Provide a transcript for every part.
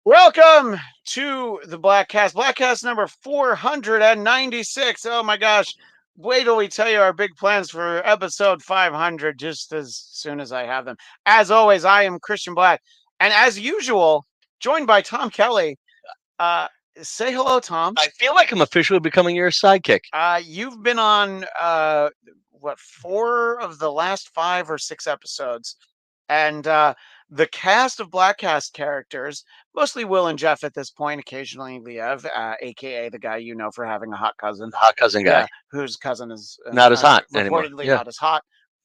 Welcome to the Bladtcast number 496. Oh my gosh. Wait till we tell you our big plans for episode 500 just as soon as I have them. As always, I am Christian Black. And as usual, joined by Tom Kelly. Uh, say hello, Tom. I feel like I'm officially becoming your sidekick. You've been on, four of the last 5 or 6 episodes. And the cast of Bladtcast characters, mostly Will and Jeff at this point, occasionally Liev, aka the guy you know for having a hot cousin. Hot cousin guy. Yeah, whose cousin is Not as hot anymore. reportedly Yeah, not as hot,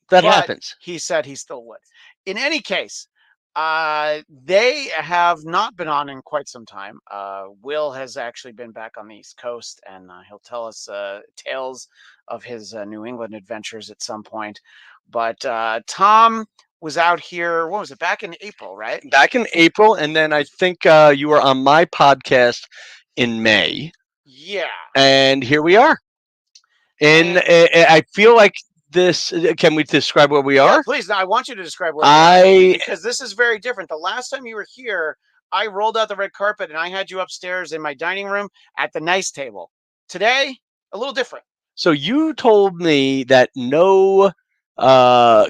that but happens. he said he still would. In any case, they have not been on in quite some time. Will has actually been back on the East Coast, and he'll tell us tales of his New England adventures at some point. But Tom was out here, what was it, back in April, right? Back in April, and then I think you were on my podcast in May, Yeah. and here we are. And I feel like this. Can we describe where we Yeah, are? please. Now, I want you to describe where we are, because this is very different. The last time you were here, I rolled out the red carpet and I had you upstairs in my dining room at the nice table. Today, a little different. So you told me that no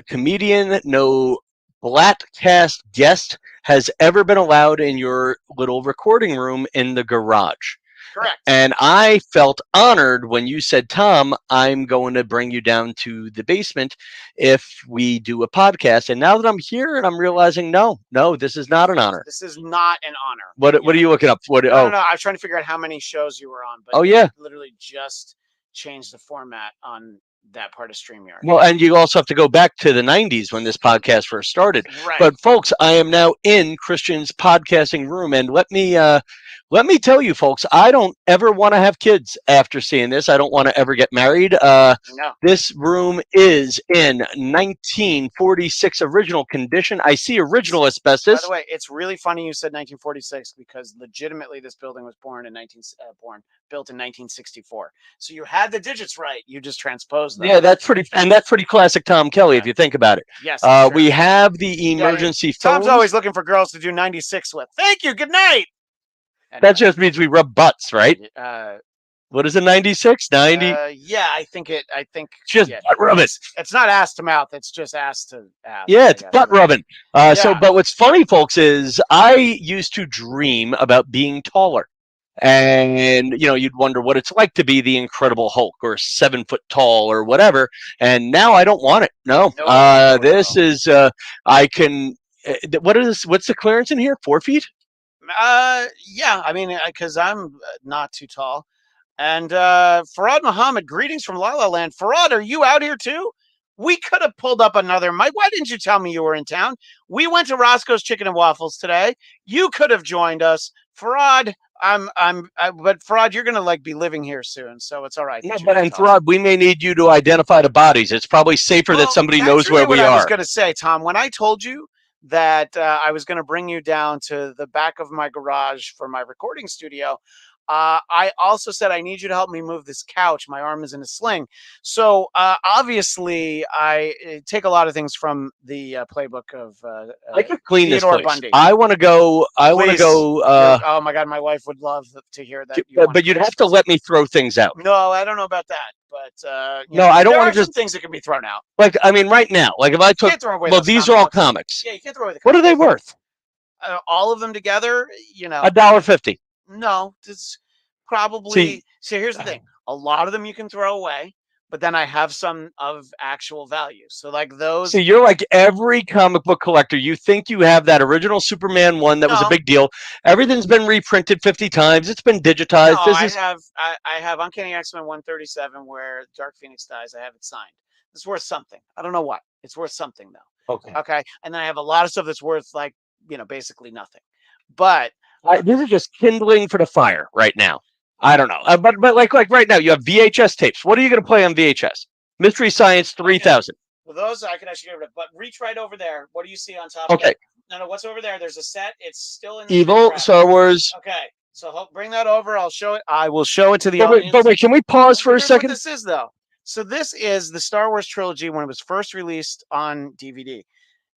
comedian, no Bladtcast guest has ever been allowed in your little recording room in the garage. Correct. And I felt honored when you said, Tom, I'm going to bring you down to the basement if we do a podcast. And now that I'm here and I'm realizing, no, this is not an honor. This is not an honor. What are you looking up? No, I was trying to figure out how many shows you were on. But yeah. Literally just changed the format on that part of StreamYard. Well, and you also have to go back to the 90s when this podcast first started. Right. But folks, I am now in Christian's podcasting room, and let me tell you, folks, I don't ever want to have kids after seeing this. I don't want to ever get married. No. This room is in 1946 original condition. I see original asbestos. By the way, it's really funny you said 1946 because legitimately this building was built in 1964. So you had the digits right. You just transposed them. Yeah, that's pretty classic Tom Kelly if you think about it. Yes. We have the emergency phones. Tom's always looking for girls to do 96 with. Thank you. Good night. Anyway. That just means we rub butts, right? What is it, 96? 90? Yeah, I think. Just butt rubbing. It's not ass to mouth. It's just ass to ass. Yeah, it's butt rubbing. But what's funny, folks, is I used to dream about being taller. And, you'd wonder what it's like to be the Incredible Hulk or 7 foot tall or whatever. And now I don't want it. No. This is, I can, what's the clearance in here? 4 feet? Yeah, I mean, because I'm not too tall. And Farad Muhammad, greetings from La La Land. Farad, are you out here too? We could have pulled up another mic. Why didn't you tell me you were in town? We went to Roscoe's Chicken and Waffles today. You could have joined us. Farad, but Farad, you're gonna be living here soon, so it's all right. Yeah, but Farad, we may need you to identify the bodies. It's probably safer that somebody knows where we are. I was gonna say, Tom, when I told you that I was going to bring you down to the back of my garage for my recording studio, I also said, I need you to help me move this couch. My arm is in a sling. So obviously, I take a lot of things from the playbook of I could clean Theodore this place. Bundy. I want to go. Oh my God, my wife would love to hear that. But you'd have to let me throw things out. No, I don't know about that. But I don't want to just things that can be thrown out. Right now, if I took, these are all comics. Yeah, you can't throw away the comics. What are they worth? All of them together, $1.50. No, it's probably. See, here's the thing. A lot of them you can throw away, but then I have some of actual value. So those. See, you're like every comic book collector. You think you have that original Superman one that was a big deal. Everything's been reprinted 50 times. It's been digitized. No, I have Uncanny X-Men 137 where Dark Phoenix dies. I have it signed. It's worth something. I don't know what. It's worth something though. Okay. And then I have a lot of stuff that's worth basically nothing. But this is just kindling for the fire right now. I don't know. But like right now, you have VHS tapes. What are you going to play on VHS? Mystery Science 3000. Well, those I can actually get rid of. But reach right over there. What do you see on top? Okay. No, what's over there? There's a set. It's still in the Evil Star Wars. Okay. So bring that over. I'll show it. I will show it to the audience. But wait, can we pause for a second? What this is, though. So this is the Star Wars trilogy when it was first released on DVD.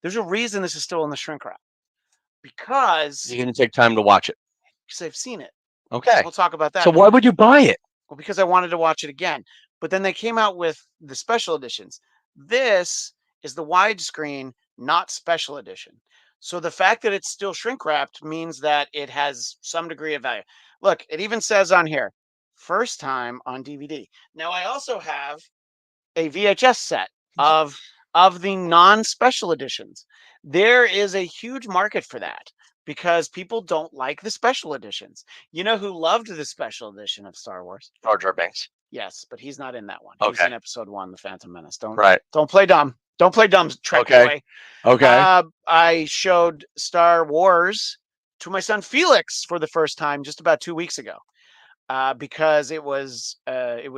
There's a reason this is still in the shrink wrap. Because you're going to take time to watch it. Because I've seen it. Okay. We'll talk about that. So why would you buy it? Well, because I wanted to watch it again. But then they came out with the special editions. This is the widescreen, not special edition. So the fact that it's still shrink wrapped means that it has some degree of value. Look, it even says on here, first time on DVD. Now I also have a VHS set of the non-special editions. There is a huge market for that because people don't like the special editions. You know who loved the special edition of Star Wars? Jar Jar Binks. Yes, but he's not in that one. Okay. He's in episode 1, The Phantom Menace. Don't play dumb. Don't play dumb, Trek boy. Okay. I showed Star Wars to my son Felix for the first time just about 2 weeks ago. Because it was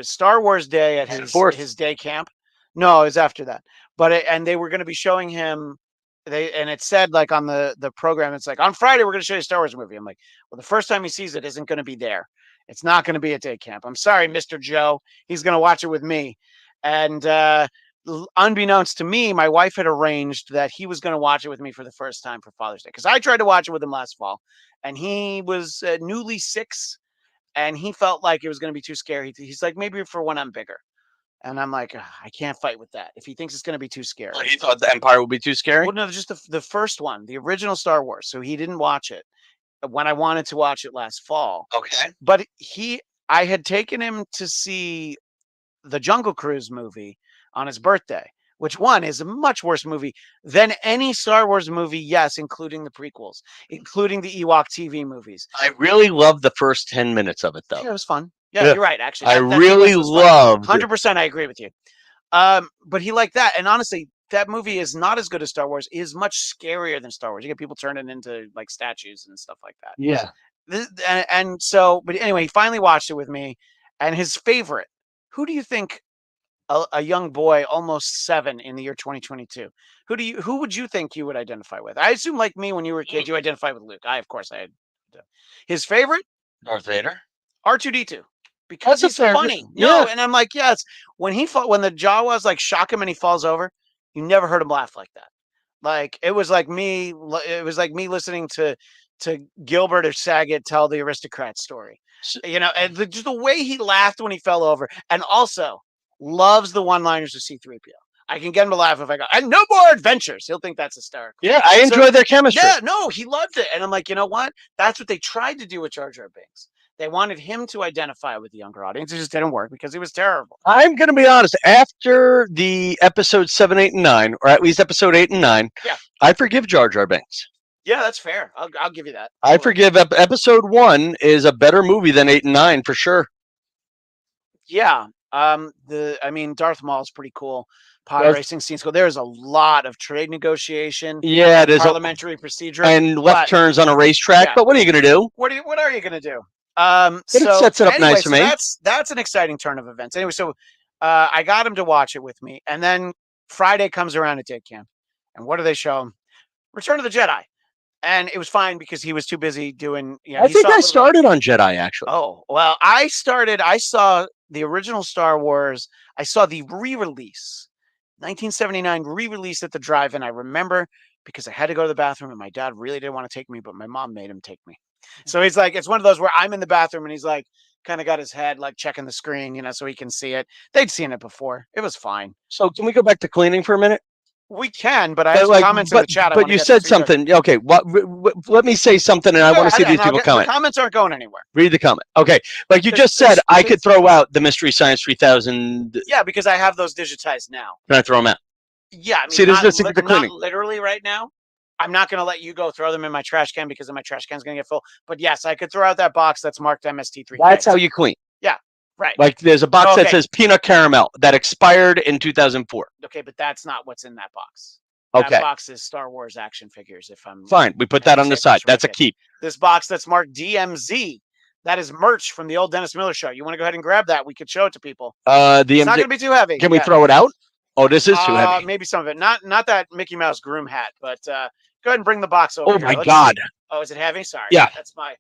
Star Wars Day at his day camp. No, it was after that. But and they were going to be showing him. And it said like on the program, it's like on Friday we're going to show you a Star Wars movie. I'm like, well, the first time he sees it isn't going to be there. It's not going to be at day camp. I'm sorry, Mr. Joe. He's going to watch it with me. And unbeknownst to me, my wife had arranged that he was going to watch it with me for the first time for Father's Day because I tried to watch it with him last fall, and he was newly 6. And he felt like it was going to be too scary. He's like, maybe for when I'm bigger. And I'm like, I can't fight with that. If he thinks it's going to be too scary. Well, he thought the Empire would be too scary? Well, no, just the first one, the original Star Wars. So he didn't watch it when I wanted to watch it last fall. Okay. But I had taken him to see the Jungle Cruise movie on his birthday, which one is a much worse movie than any Star Wars movie, yes, including the prequels, including the Ewok TV movies. I really loved the first 10 minutes of it, though. Yeah, it was fun. Yeah, you're right, actually. I really loved 100%, I agree with you. But he liked that. And honestly, that movie is not as good as Star Wars. It is much scarier than Star Wars. You get people turning into like statues and stuff like that. Yeah. But anyway, he finally watched it with me. And his favorite, who do you think a young boy, almost 7 in the year 2022, who would you think you would identify with? I assume like me when you were a kid, you identify with Luke. Of course I had. His favorite? Darth Vader. R2D2. Because he's funny. No, and I'm like, yes. When the Jawas like shock him and he falls over, you never heard him laugh like that. Like it was like me listening to Gilbert or Saget tell the Aristocrat story. And just the way he laughed when he fell over, and also loves the one-liners of C-3PO. I can get him to laugh if I go, and no more adventures. He'll think that's hysterical. Yeah, I enjoy their chemistry. Yeah, no, he loved it. And I'm like, you know what? That's what they tried to do with Jar Jar Binks. They wanted him to identify with the younger audience. It just didn't work because he was terrible. I'm going to be honest. After the episode 7, 8, and 9, or at least episode 8 and 9, I forgive Jar Jar Binks. Yeah, that's fair. I'll give you that. I forgive. Episode 1 is a better movie than 8 and 9 for sure. Yeah. Darth Maul is pretty cool. Pod racing scenes. There's a lot of trade negotiation. Yeah, there's parliamentary procedure and left turns on a racetrack. Yeah. But what are you going to do? What are you going to do? It sets it up nice for me. That's an exciting turn of events. Anyway, so I got him to watch it with me, and then Friday comes around at day camp, and what do they show him? Return of the Jedi. And it was fine because he was too busy doing. I think I started on Jedi actually. Oh well, I saw the original Star Wars. I saw the re-release, 1979 re-release at the drive-in. I remember because I had to go to the bathroom, and my dad really didn't want to take me, but my mom made him take me. So he's like, it's one of those where I'm in the bathroom, and he's like, kind of got his head like checking the screen, so he can see it. They'd seen it before. It was fine. So can we go back to cleaning for a minute? We can, but I have comments in the chat. But you said something. Okay, let me say something, and I want to see these people comment. The comments aren't going anywhere. Read the comment. Okay, like you just said, I could throw out the Mystery Science 3000. Yeah, because I have those digitized now. Can I throw them out? Yeah, see, this is the secret to cleaning. Not literally right now. I'm not going to let you go throw them in my trash can because then my trash can's going to get full. But yes, I could throw out that box that's marked MST3. That's how you clean. Yeah. Right. Like there's a box that says peanut caramel that expired in 2004. Okay, but that's not what's in that box. Okay. That box is Star Wars action figures. If I'm fine, we put that on the side. That's a keep. This box that's marked DMZ, that is merch from the old Dennis Miller show. You want to go ahead and grab that? We could show it to people. It's not going to be too heavy. Can we throw it out? Oh, this is too heavy. Maybe some of it. Not that Mickey Mouse groom hat, but go ahead and bring the box over. Oh my God. Oh, is it heavy? Sorry. Yeah. That's my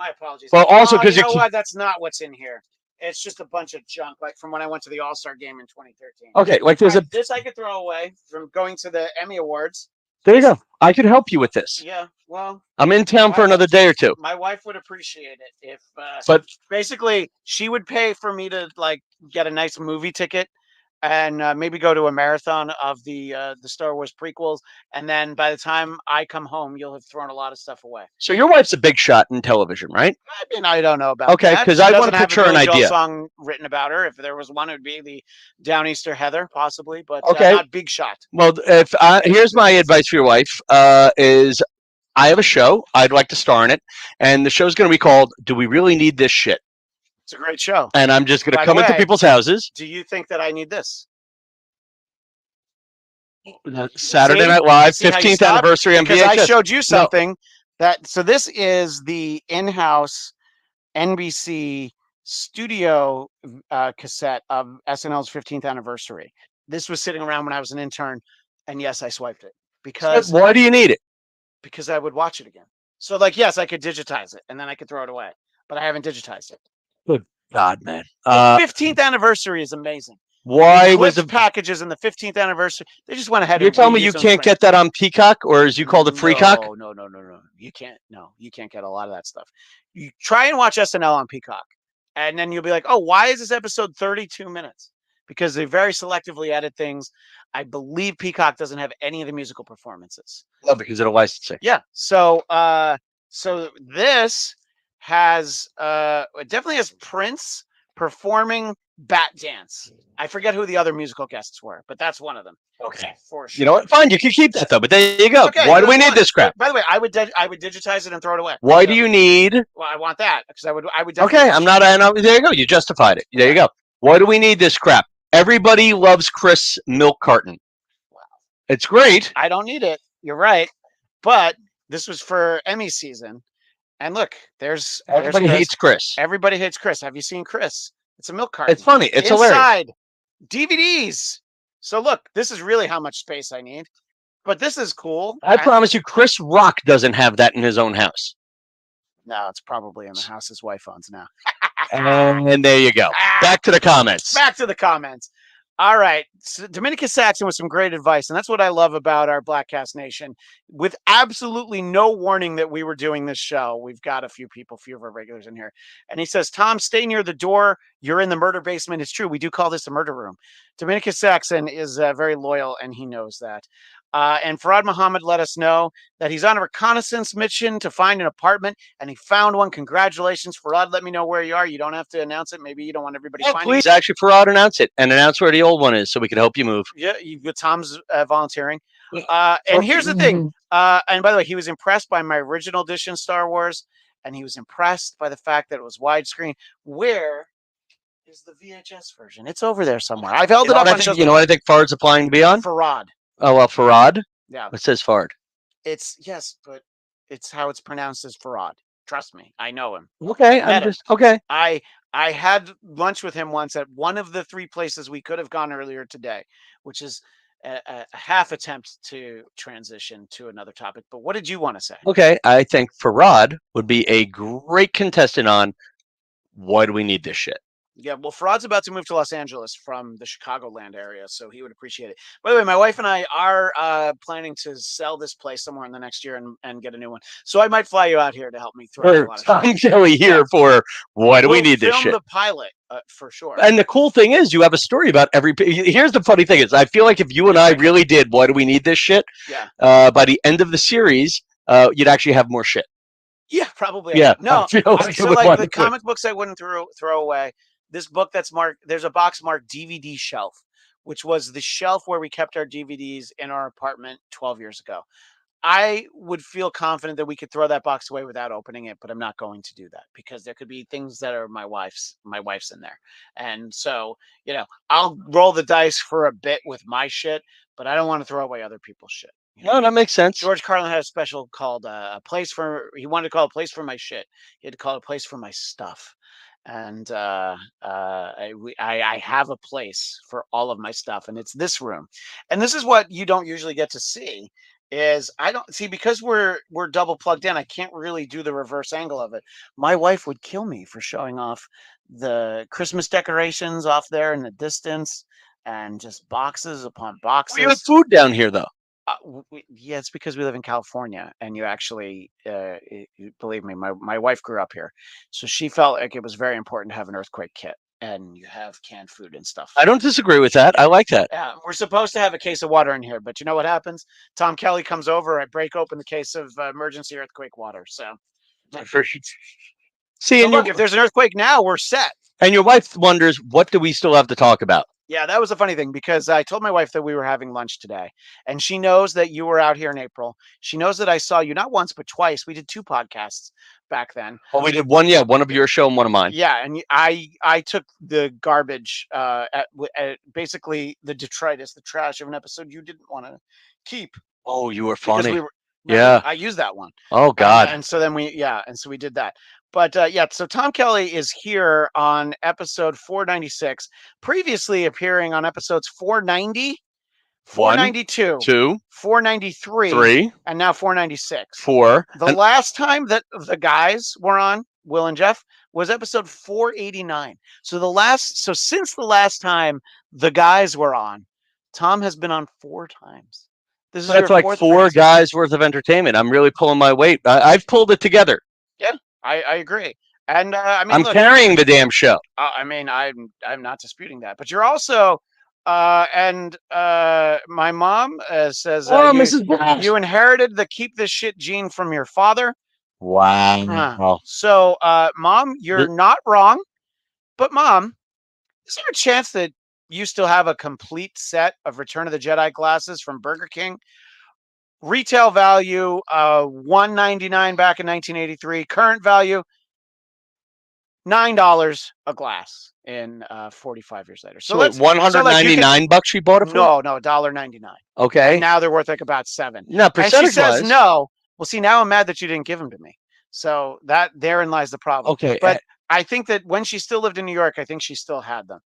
apologies. Well, also because you know what? That's not what's in here. It's just a bunch of junk, like from when I went to the All-Star game in 2013. Okay, like there's this I could throw away from going to the Emmy Awards. There you go. I could help you with this. Yeah, well, I'm in town for another day or two. my wife would appreciate it if, But basically, she would pay for me to like get a nice movie ticket and maybe go to a marathon of the Star Wars prequels, and then by the time I come home, you'll have thrown a lot of stuff away. so your wife's a big shot in television, right? I mean, I don't know about Okay, that. because She I want doesn't to have a picture an Billy Joel idea. song written about her. If there was one, it would be the Downeaster Heather, possibly, but Okay. not big shot. Well, if here's my advice for your wife: is I have a show. I'd like to star in it, and the show's going to be called "Do We Really Need This Shit?" It's a great show. And I'm just going to By the come into way, people's houses. Do you think that I need this? Saturday Night Live, See how you 15th stopped? anniversary on Because VHS. I showed you No, something that. So this is the in-house NBC studio cassette of SNL's 15th anniversary. This was sitting around when I was an intern, and yes, I swiped it because why do you need it? I would watch it again. So, like, yes, I could digitize it and then I could throw it away, but I haven't digitized it. Good God, man. The 15th anniversary is amazing. Why The was Eclipse packages in the 15th anniversary? They just went ahead. You're and telling me you reused those can't frames. get that on Peacock, or as you call it, Freecock? No. You can't. No, you can't get a lot of that stuff. You try and watch SNL on Peacock, and then you'll be like, "Oh, why is this episode 32 minutes?" Because they very selectively edit things. I believe Peacock doesn't have any of the musical performances. No, because of the licensing. Yeah. So, so this has it definitely has Prince performing Bat Dance. I forget who the other musical guests were, but that's one of them. Okay. For sure. You know what? Fine, you can keep that though. But there you go. Okay, Why do we need this crap? By the way, I would digitize it and throw it away. Why do you need? Well, I want that because I would. Okay, I'm not. I know. There you go. You justified it. There you go. Why do we need this crap? Everybody loves Chris milk carton. Wow. It's great. I don't need it. You're right, but this was for Emmy season, and look, Everybody hates Chris. Everybody hates Chris. Have you seen Chris? It's a milk carton. It's funny. It's hilarious. Inside DVDs. So look, this is really how much space I need. But this is cool. I promise you, Chris Rock doesn't have that in his own house. No, it's probably in the house his wife owns now. And there you go. Back to the comments. Back to the comments. All right. So Dominicus Saxon with some great advice. And that's what I love about our Bladtcast Nation. With absolutely no warning that we were doing this show, we've got a few of our regulars in here. And he says, Tom, stay near the door. You're in the murder basement. It's true. We do call this a murder room. Dominicus Saxon is very loyal, and he knows that. And Farad Muhammad let us know that he's on a reconnaissance mission to find an apartment, and he found one. Congratulations, Farad. Let me know where you are. You don't have to announce it. Maybe you don't want everybody finding please. Actually, Farad, announce it and announce where the old one is so we can help you move. Yeah, Tom's volunteering. And here's the thing. And by the way, he was impressed by my original edition Star Wars, and he was impressed by the fact that it was widescreen. Where is the VHS version? It's over there somewhere. I've held it up on You know what I think Farad's applying to be on? Farad. Oh, well, Farad? Yeah. It says Farad. It's, yes, but it's how it's pronounced as Farad. Trust me. I know him. Okay. Okay. I had lunch with him once at one of the 3 places we could have gone earlier today, which is a half attempt to transition to another topic. But what did you want to say? Okay. I think Farad would be a great contestant on why do we need this shit? Yeah, well, Farad's about to move to Los Angeles from the Chicagoland area, so he would appreciate it. By the way, my wife and I are planning to sell this place somewhere in the next year and get a new one. So I might fly you out here to help me throw a lot of I'm Kelly here for why do we need this shit? Film the pilot for sure. And the cool thing is, you have a story about every. Here's the funny thing is, I feel like if you and I really did why do we need this shit? Yeah. By the end of the series, you'd actually have more shit. Yeah, probably. Yeah. No. So like the comic books I wouldn't throw away. This book that's marked, there's a box marked DVD shelf, which was the shelf where we kept our DVDs in our apartment 12 years ago. I would feel confident that we could throw that box away without opening it, but I'm not going to do that because there could be things that are my wife's in there. And so, I'll roll the dice for a bit with my shit, but I don't want to throw away other people's shit. No, that makes sense. George Carlin had a special called he wanted to call a place for my shit. He had to call it a place for my stuff. And I have a place for all of my stuff, and it's this room. And this is what you don't usually get to see. Is I don't see because we're double plugged in. I can't really do the reverse angle of it. My wife would kill me for showing off the Christmas decorations off there in the distance, and just boxes upon boxes. You have food down here, though. Yeah, it's because we live in California, and you actually, believe me, my wife grew up here, so she felt like it was very important to have an earthquake kit, and you have canned food and stuff. I don't disagree with that. I like that. Yeah, we're supposed to have a case of water in here, but you know what happens? Tom Kelly comes over, I break open the case of emergency earthquake water. So, See, so look, if there's an earthquake now, we're set. And your wife wonders, what do we still have to talk about? Yeah, that was a funny thing because I told my wife that we were having lunch today, and she knows that you were out here in April. She knows that I saw you not once but twice. We did 2 podcasts back then. Well, we did one, one of your show and one of mine. Yeah, and I took the garbage, at basically the detritus, the trash of an episode you didn't want to keep. Oh, you were Because funny. we were, Yeah. I used that one. Oh God. And so then we did that. But yeah, so Tom Kelly is here on episode 496, previously appearing on episodes 490, 492, 2, 493, 3, and now 496. 4. The last time that the guys were on, Will and Jeff, was episode 489. So since the last time the guys were on, Tom has been on 4 times. This is That's like 4 guys worth of entertainment. I'm really pulling my weight. I've pulled it together. Yeah, I agree. And I mean, I'm carrying the damn show. I mean, I'm not disputing that, but you're also, and my mom says, Mrs. you inherited the keep this shit gene from your father. Wow. So, Mom, you're not wrong, but Mom, is there a chance that you still have a complete set of Return of the Jedi glasses from Burger King? Retail value, $1.99 back in 1983. Current value, $9 a glass in 45 years later. So let's $199 she bought it for? No, $1.99. Okay. And now they're worth like about $7. No, and she says no. Well, see, now I'm mad that you didn't give them to me. So that therein lies the problem. Okay. But I think that when she still lived in New York, I think she still had them.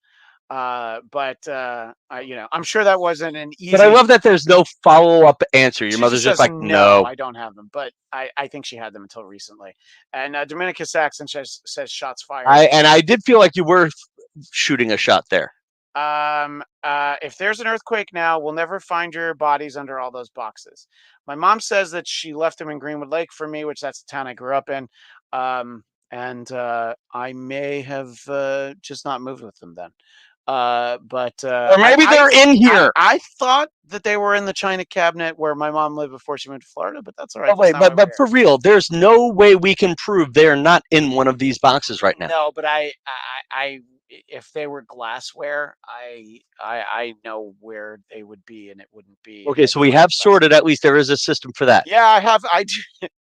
But I'm sure that wasn't an easy. But I love that there's no follow-up answer. Your mother's just like, no, I don't have them. But I think she had them until recently. And Dominica Saxon says shots fired. I did feel like you were shooting a shot there. If there's an earthquake now, we'll never find your bodies under all those boxes. My mom says that she left them in Greenwood Lake for me, which that's the town I grew up in. And I may have just not moved with them then. But or maybe they're in here. I thought that they were in the china cabinet where my mom lived before she moved to Florida, but that's all right. Oh, wait, but for real, there's no way we can prove they're not in one of these boxes right now. No, but I if they were glassware, I know where they would be, and it wouldn't be. Okay, so we have sorted. At least there is a system for that. Yeah,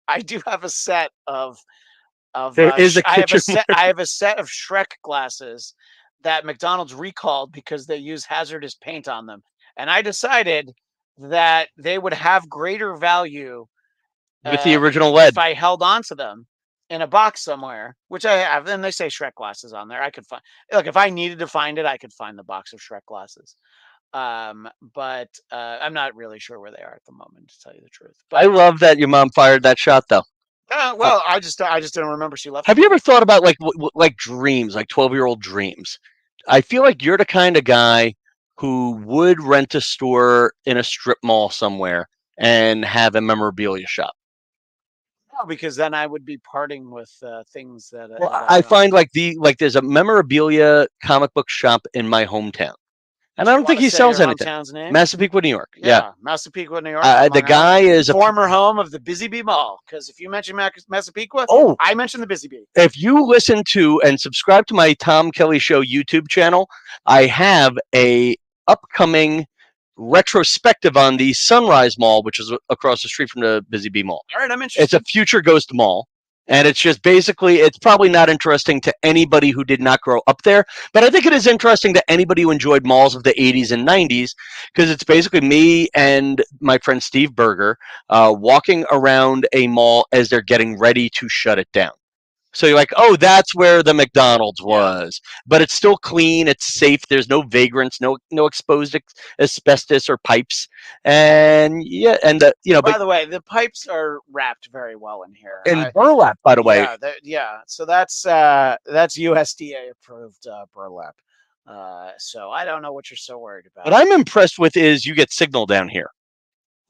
I do have a set of. There is a kitchen. I have a set of Shrek glasses that McDonald's recalled because they use hazardous paint on them, and I decided that they would have greater value with the original lead if I held on to them in a box somewhere, which I have. Then they say Shrek glasses on there. I could find. Look, if I needed to find it, I could find the box of Shrek glasses. But I'm not really sure where they are at the moment, to tell you the truth. But I love that your mom fired that shot, though. Well, I just didn't remember she left. Have you ever thought about like dreams, like 12-year-old dreams? I feel like you're the kind of guy who would rent a store in a strip mall somewhere and have a memorabilia shop. No, because then I would be parting with things that. Well, I find like there's a memorabilia comic book shop in my hometown. And I don't think he sells anything. Massapequa, New York. Yeah. Massapequa, New York. The guy is a former home of the Busy Bee Mall. Because if you mention Massapequa, I mention the Busy Bee. If you listen to and subscribe to my Tom Kelly Show YouTube channel, I have a upcoming retrospective on the Sunrise Mall, which is across the street from the Busy Bee Mall. All right, I'm interested. It's a future ghost mall. And it's just basically, it's probably not interesting to anybody who did not grow up there. But I think it is interesting to anybody who enjoyed malls of the 80s and 90s, because it's basically me and my friend Steve Berger walking around a mall as they're getting ready to shut it down. So you're like, oh, that's where the McDonald's was. But it's still clean. It's safe. There's no vagrants, no exposed asbestos or pipes. And yeah, and by the way, the pipes are wrapped very well in here. And burlap, by the way. Yeah. So that's USDA approved burlap. So I don't know what you're so worried about. What I'm impressed with is you get signal down here.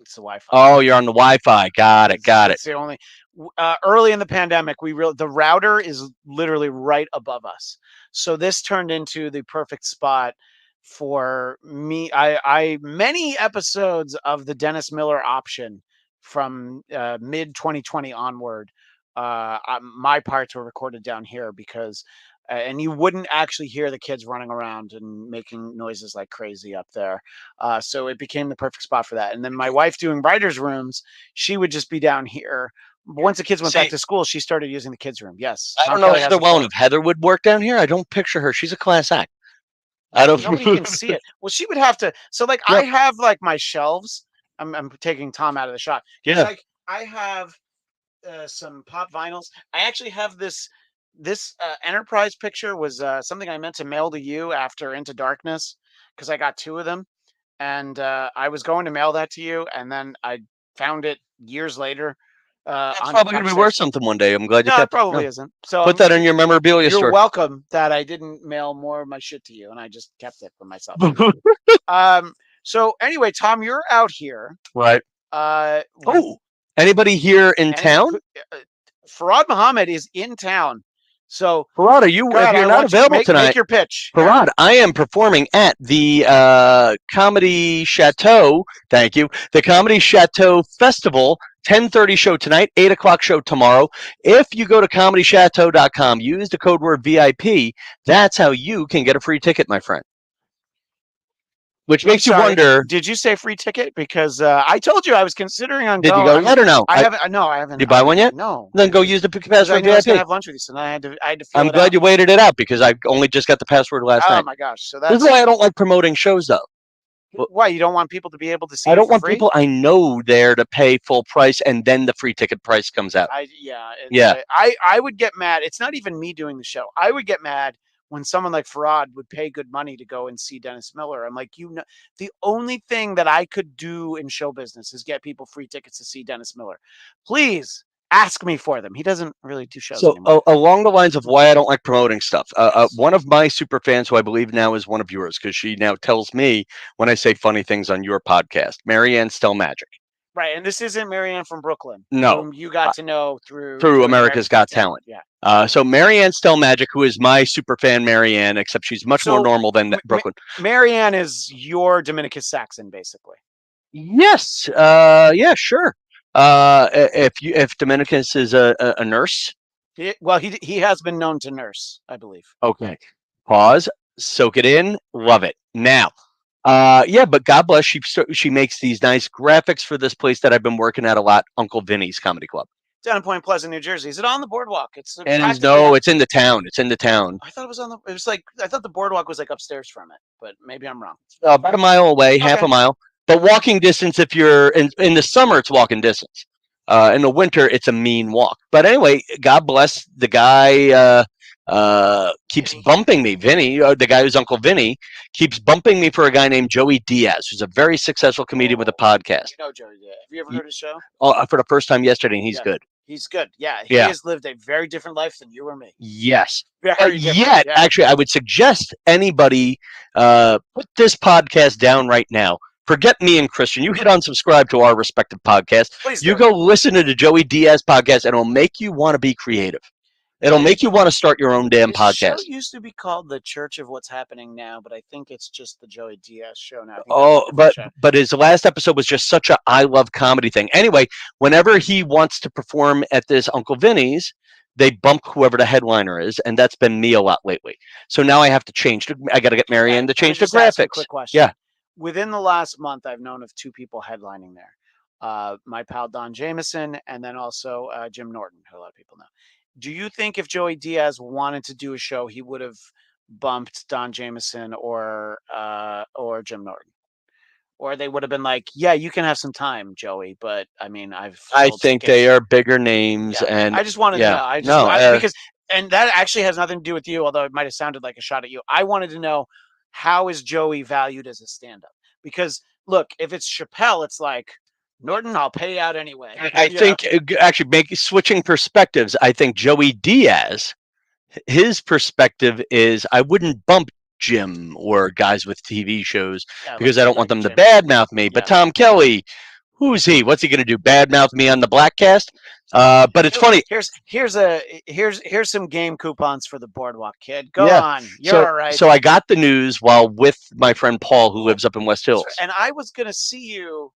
It's the Wi-Fi. Oh, you're on the Wi-Fi. Got it. It's the only. Early in the pandemic, the router is literally right above us, so this turned into the perfect spot for me. I many episodes of the Dennis Miller option from mid 2020 onward. My parts were recorded down here because. And you wouldn't actually hear the kids running around and making noises like crazy up there. So it became the perfect spot for that. And then my wife doing writers' rooms, she would just be down here. Once the kids went back to school, she started using the kids' room. Yes. I don't know Heather Welland. If Heather would work down here, I don't picture her. She's a class act. I don't. Nobody can see it. Well, she would have to. So, like, I have like my shelves. I'm taking Tom out of the shot. Yeah. Like, I have some pop vinyls. I actually have this Enterprise picture was something I meant to mail to you after Into Darkness because I got 2 of them, and I was going to mail that to you, and then I found it years later. It's probably going to be worth something one day. I'm glad you kept it. Probably isn't. So put that in your memorabilia store. You're welcome that I didn't mail more of my shit to you, and I just kept it for myself. So anyway, Tom, you're out here, right? Anybody here in town? Farad Muhammad is in town. So, Farad, if you're not available tonight, make your pitch. Farad, I am performing at the Comedy Chateau. Thank you. The Comedy Chateau Festival, 10:30 show tonight, 8 o'clock show tomorrow. If you go to comedychateau.com, use the code word VIP, that's how you can get a free ticket, my friend. Which makes you wonder. Did you say free ticket? Because I told you I was considering on going. Did you go yet or no? I haven't. No, I haven't. Did you buy one yet? No. Then go use the password VIP. I was going to have lunch with you, so I had to. I'm glad you waited it out because I only just got the password last night. Oh my gosh! So that's. This is why I don't like promoting shows, though. Why you don't want people to be able to see? I don't want people I know there to pay full price, and then the free ticket price comes out. I would get mad. It's not even me doing the show. I would get mad when someone like Farad would pay good money to go and see Dennis Miller. I'm like, the only thing that I could do in show business is get people free tickets to see Dennis Miller. Please ask me for them. He doesn't really do shows anymore. Along the lines of why I don't like promoting stuff, one of my super fans, who I believe now is one of yours, because she now tells me when I say funny things on your podcast, Marianne Stelmagic. Right, and this isn't Marianne from Brooklyn. No, whom you got to know through America's Got Talent. Yeah. So Marianne Stelmagic, who is my super fan, Marianne, except she's much more normal than Brooklyn. Marianne is your Dominicus Saxon, basically. Yes. Yeah. Sure. If Dominicus is a nurse. He has been known to nurse, I believe. Okay. Pause. Soak it in. Love it. Now. But God bless. She makes these nice graphics for this place that I've been working at a lot, Uncle Vinny's Comedy Club. Down in Point Pleasant, New Jersey. Is it on the boardwalk? It's in the town. It's in the town. I thought it was it was like, I thought the boardwalk was like upstairs from it, but maybe I'm wrong. About a mile away, half a mile. But walking distance, if you're in the summer, it's walking distance. In the winter, it's a mean walk. But anyway, God bless the guy. Keeps bumping me. Vinny, the guy who's Uncle Vinny, keeps bumping me for a guy named Joey Diaz, who's a very successful comedian with a podcast. You know Joey Diaz. Have you ever heard his show? Oh, for the first time yesterday, and he's good. He's good. Yeah, he has lived a very different life than you or me. Yes. Actually, I would suggest anybody put this podcast down right now. Forget me and Christian. You hit unsubscribe to our respective podcasts. Please you go listen to the Joey Diaz podcast, and it'll make you want to be creative. It'll make you want to start your own damn podcast. The show used to be called The Church of What's Happening Now, but I think it's just the Joey Diaz show now. But his last episode was just such a I love comedy thing. Anyway, whenever he wants to perform at this Uncle Vinny's, they bump whoever the headliner is, and that's been me a lot lately. So now I have to change. I got to get Marianne to change the graphics. Quick question. Yeah. Within the last month, I've known of 2 people headlining there. My pal Don Jameson, and then also Jim Norton, who a lot of people know. Do you think if Joey Diaz wanted to do a show, he would have bumped Don Jameson or Jim Norton? Or they would have been like, yeah, you can have some time, Joey, but I mean, I think they are bigger names, and I just wanted to know. Because that actually has nothing to do with you, although it might have sounded like a shot at you. I wanted to know, how is Joey valued as a stand-up? Because look, if it's Chappelle, it's like, Norton, I'll pay out anyway. I think actually switching perspectives. I think Joey Diaz, his perspective is I wouldn't bump Jim or guys with TV shows because I don't want them to badmouth me. But Tom Kelly, Who's he? What's he going to do? Badmouth me on the Bladtcast? But it's funny. Here's some game coupons for the Boardwalk Kid. Go Yeah. on, you're all right. So I got the news while with my friend Paul, who lives up in West Hills. And I was gonna see you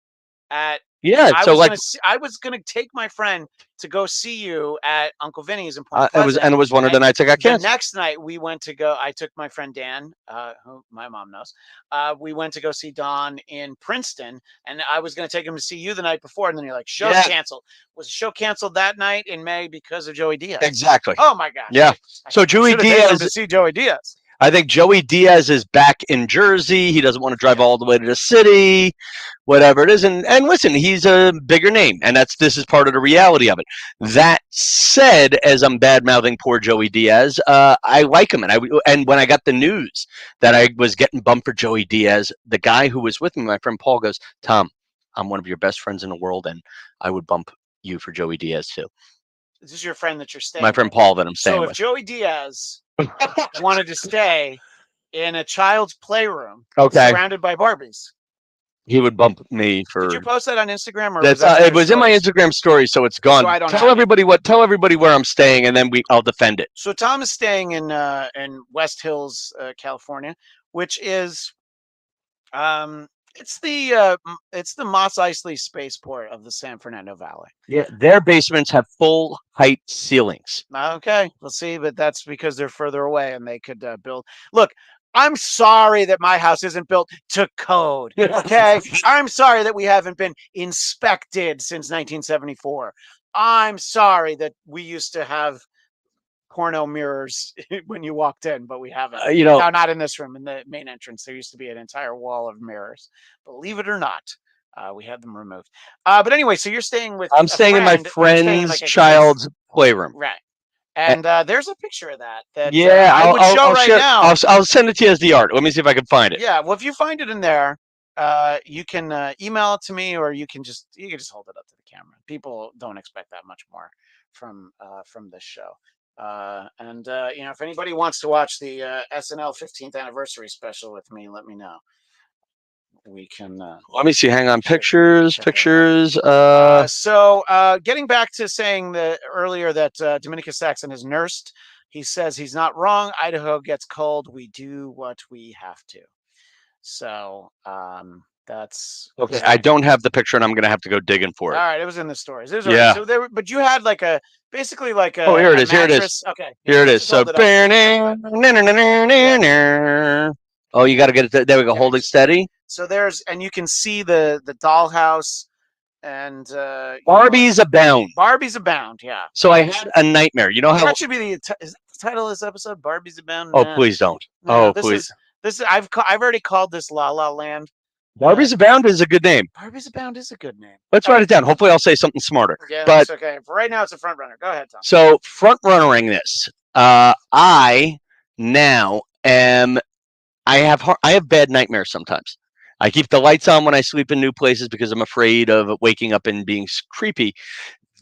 at. Yeah. I So was gonna take my friend to go see you at Uncle Vinny's in Point Pleasant. it was one of the nights I got canceled. The next night we went to go. I took my friend Dan, who my mom knows. We went to go see Don in Princeton, and I was going to take him to see you the night before, and then you're like, "Show's canceled." Was the show canceled that night in May because of Joey Diaz? Exactly. Oh my gosh. Yeah. So Joey Diaz to see Joey Diaz. I think Joey Diaz is back in Jersey. He doesn't want to drive all the way to the city, whatever it is. And listen, he's a bigger name, and this is part of the reality of it. That said, as I'm bad-mouthing poor Joey Diaz, I like him. And when I got the news that I was getting bumped for Joey Diaz, the guy who was with me, my friend Paul, goes, "Tom, I'm one of your best friends in the world, and I would bump you for Joey Diaz too." This is your friend that you're staying with. My friend Paul that I'm staying with. So if Joey Diaz wanted to stay in a child's playroom surrounded by Barbies, he would bump me for. Did you post that on Instagram or it was in my Instagram story, so it's gone. So I don't tell everybody where I'm staying, and then I'll defend it. So Tom is staying in West Hills, California, which is it's the Mos Eisley spaceport of the San Fernando Valley. Yeah, their basements have full height ceilings. Okay, let's see, but that's because they're further away and they could build. Look, I'm sorry that my house isn't built to code. Okay, I'm sorry that we haven't been inspected since 1974. I'm sorry that we used to have porno mirrors when you walked in, but we haven't. No, not in this room. In the main entrance, there used to be an entire wall of mirrors. Believe it or not, we had them removed. But anyway, so you're staying with. I'm staying in my friend's child's playroom. Right. And there's a picture of that. I'll send it to you as the art. Let me see if I can find it. Yeah. Well, if you find it in there, you can email it to me, or you can just hold it up to the camera. People don't expect that much more from this show. If anybody wants to watch the SNL 15th anniversary special with me, let me know. We can. Let me see. Hang on. Pictures. So getting back to saying earlier that Dominicus Saxon is nursed, he says he's not wrong. Idaho gets cold. We do what we have to. So that's okay. I don't have the picture, and I'm going to have to go digging for it. All right, it was in the stories. Yeah. So but you had basically like a. Oh, here it is. Here it is. Okay. Here it is. So. Oh, you got to get it. There we go. Hold it steady. So and you can see the dollhouse and Barbies abound. Barbies abound, yeah. So I had a nightmare. You know how that should be is that the title of this episode? Barbies abound. Oh, please don't. No, please. I've already called this La La Land. Barbies Abound is a good name. Barbies Abound is a good name. Let's write it down. Hopefully, I'll say something smarter. Yeah, that's okay. For right now, it's a front runner. Go ahead, Tom. So front runnering this. I now am. I have bad nightmares sometimes. I keep the lights on when I sleep in new places because I'm afraid of waking up and being creepy.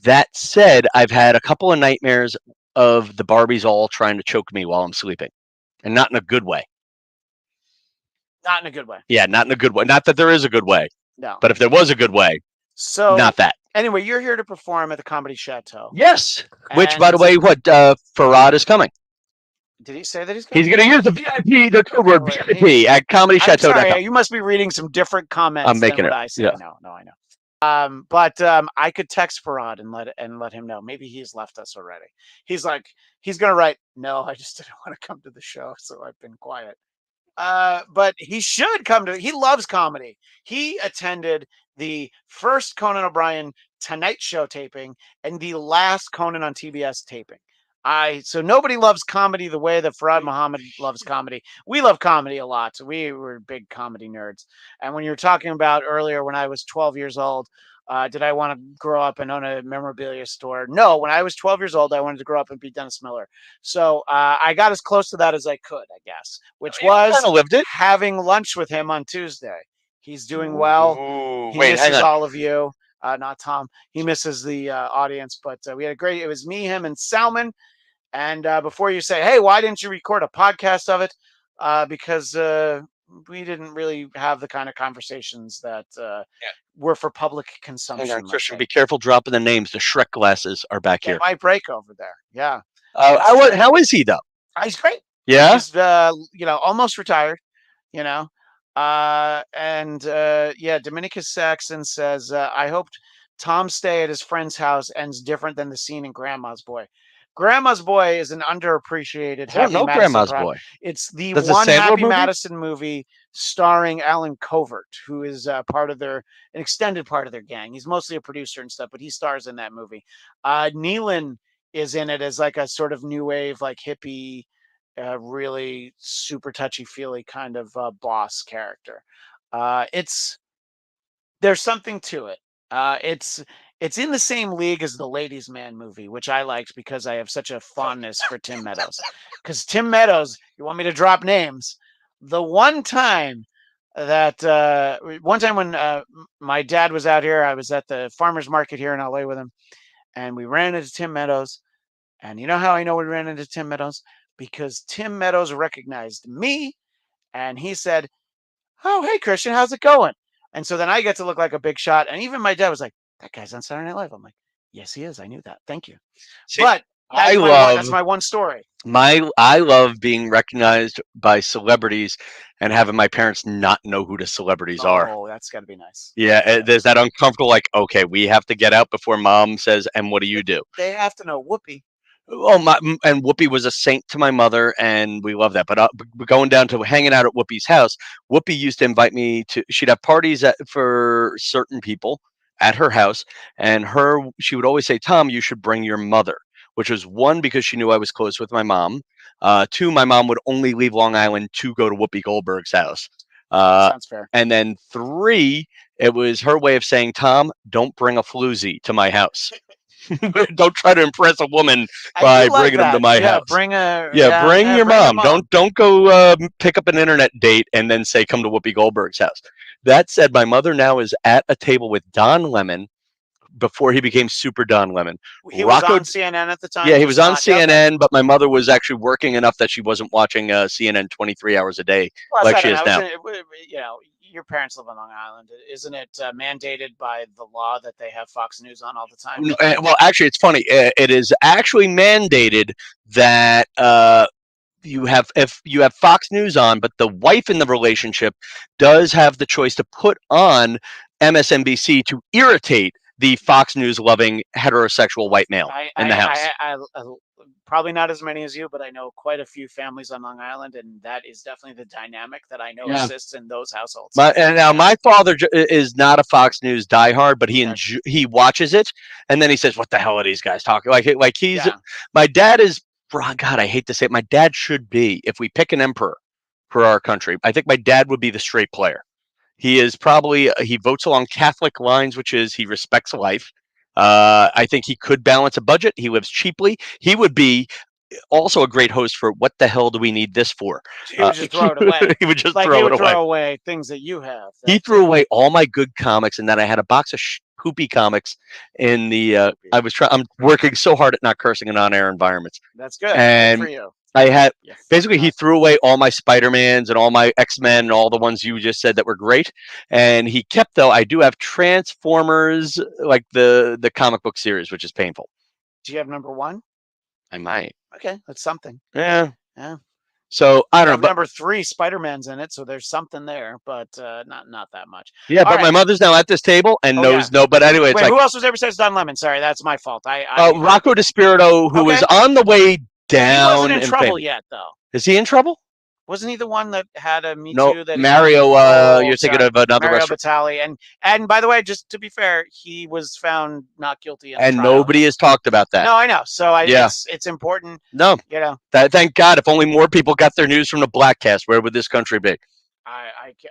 That said, I've had a couple of nightmares of the Barbies all trying to choke me while I'm sleeping, and not in a good way. Not in a good way. Yeah, not in a good way. Not that there is a good way. No. But if there was a good way, so not that. Anyway, you're here to perform at the Comedy Chateau. Yes. Which, by the way, Farad is coming. Did he say that he's coming? He's going to use the VIP, the code word VIP at Comedy Chateau. Sorry, you must be reading some different comments. I'm making than it. I say. Yeah. I know. But I could text Farad and let him know. Maybe he's left us already. He's going to write, "No, I just didn't want to come to the show, so I've been quiet." But he should come to. He loves comedy. He attended the first Conan O'Brien Tonight Show taping and the last Conan on TBS taping. So nobody loves comedy the way that Farad Muhammad loves comedy. We love comedy a lot. So we were big comedy nerds. And when you were talking about earlier, when I was 12 years old, did I want to grow up and own a memorabilia store? No, when I was 12 years old, I wanted to grow up and be Dennis Miller. So I got as close to that as I could, I guess, which was having lunch with him on Tuesday. He's doing well. He misses all of you. Not Tom. He misses the audience, but we had it was me, him, and Salman. And before you say, "Hey, why didn't you record a podcast of it?" Because we didn't really have the kind of conversations that Yeah. were for public Hang on, consumption. Let's Christian, say be careful dropping the names. The Shrek glasses are back they here. might break over there. Yeah, that's true. How is he though? He's great. Yeah. He's almost retired. You know, yeah, Dominicus Saxon says, I hoped Tom's stay at his friend's house ends different than the scene in Grandma's Boy. Grandma's Boy is an underappreciated I don't Happy know Madison Grandma's product. Boy. It's the That's a one Sandler Happy movie? Madison movie starring Alan Covert, who is an extended part of their gang. He's mostly a producer and stuff, but he stars in that movie. Nealon is in it as like a sort of new wave, like hippie, really super touchy feely kind of boss character. There's something to it. It's in the same league as the Ladies Man movie, which I liked because I have such a fondness for Tim Meadows. Because Tim Meadows, you want me to drop names? The one time when my dad was out here, I was at the farmers market here in LA with him, and we ran into Tim Meadows. And you know how I know we ran into Tim Meadows? Because Tim Meadows recognized me, and he said, "Oh, hey, Christian, how's it going?" And so then I get to look like a big shot. And even my dad was like, "That guy's on Saturday Night Live." I'm like, "Yes, he is. I knew that. Thank you." See, But that's my one story. I love being recognized by celebrities and having my parents not know who the celebrities are. Oh, that's got to be nice. Yeah, there's that uncomfortable, like, okay, we have to get out before mom says, and what do you do? They have to know Whoopi. Oh, and Whoopi was a saint to my mother, and we love that. But going down to hanging out at Whoopi's house, Whoopi used to invite me to. She'd have parties for certain people at her house, and she would always say, "Tom, you should bring your mother," which was one because she knew I was close with my mom. Two, my mom would only leave Long Island to go to Whoopi Goldberg's house. Sounds fair. And then three, it was her way of saying, "Tom, don't bring a floozy to my house." Don't try to impress a woman by bringing them to my house. Bring your mom. Don't go pick up an internet date and then say come to Whoopi Goldberg's house. That said, my mother now is at a table with Don Lemon before he became Super Don Lemon. He was on CNN at the time. Yeah, he was on CNN, but my mother was actually working enough that she wasn't watching CNN 23 hours a day like she is now. Your parents live on Long Island. Isn't it mandated by the law that they have Fox News on all the time? Well, actually, it's funny. It is actually mandated that if you have Fox News on, but the wife in the relationship does have the choice to put on MSNBC to irritate the Fox News loving heterosexual white male in the house. Probably not as many as you, but I know quite a few families on Long Island, and that is definitely the dynamic that I know exists in those households. My father is not a Fox News diehard, but he watches it, and then he says, "What the hell are these guys talking?" Like he's my dad is. God, I hate to say it. My dad should be. If we pick an emperor for our country, I think my dad would be the straight player. He is probably he votes along Catholic lines, which is he respects life. I think he could balance a budget. He lives cheaply. He would be also a great host for what the hell do we need this for? He would just throw it away. He would just throw away things that you have. He threw away all my good comics, and then I had a box of poopy comics in the. I'm working so hard at not cursing in on-air environments. That's good. And good for you. I had basically he threw away all my Spider-Mans and all my X-Men and all the ones you just said that were great. And he kept though I do have Transformers, like the comic book series, which is painful. Do you have number 1? I might. Okay, that's something. Yeah. Yeah. So I don't know. Number 3, Spider-Man's in it, so there's something there, but not that much. Yeah, but my mother's now at this table and knows no. But anyway, wait, who else was there besides Don Lemon? Sorry, that's my fault. Rocco DiSpirito, who was on the way down. He wasn't in trouble yet, though. Is he in trouble? Wasn't he the one that had a Me no, Too? That Mario, you're thinking of another Mario restaurant. Batali. And by the way, just to be fair, he was found not guilty. And nobody has talked about that. No, I know. So it's important. No. Thank God. If only more people got their news from the Bladtcast, where would this country be?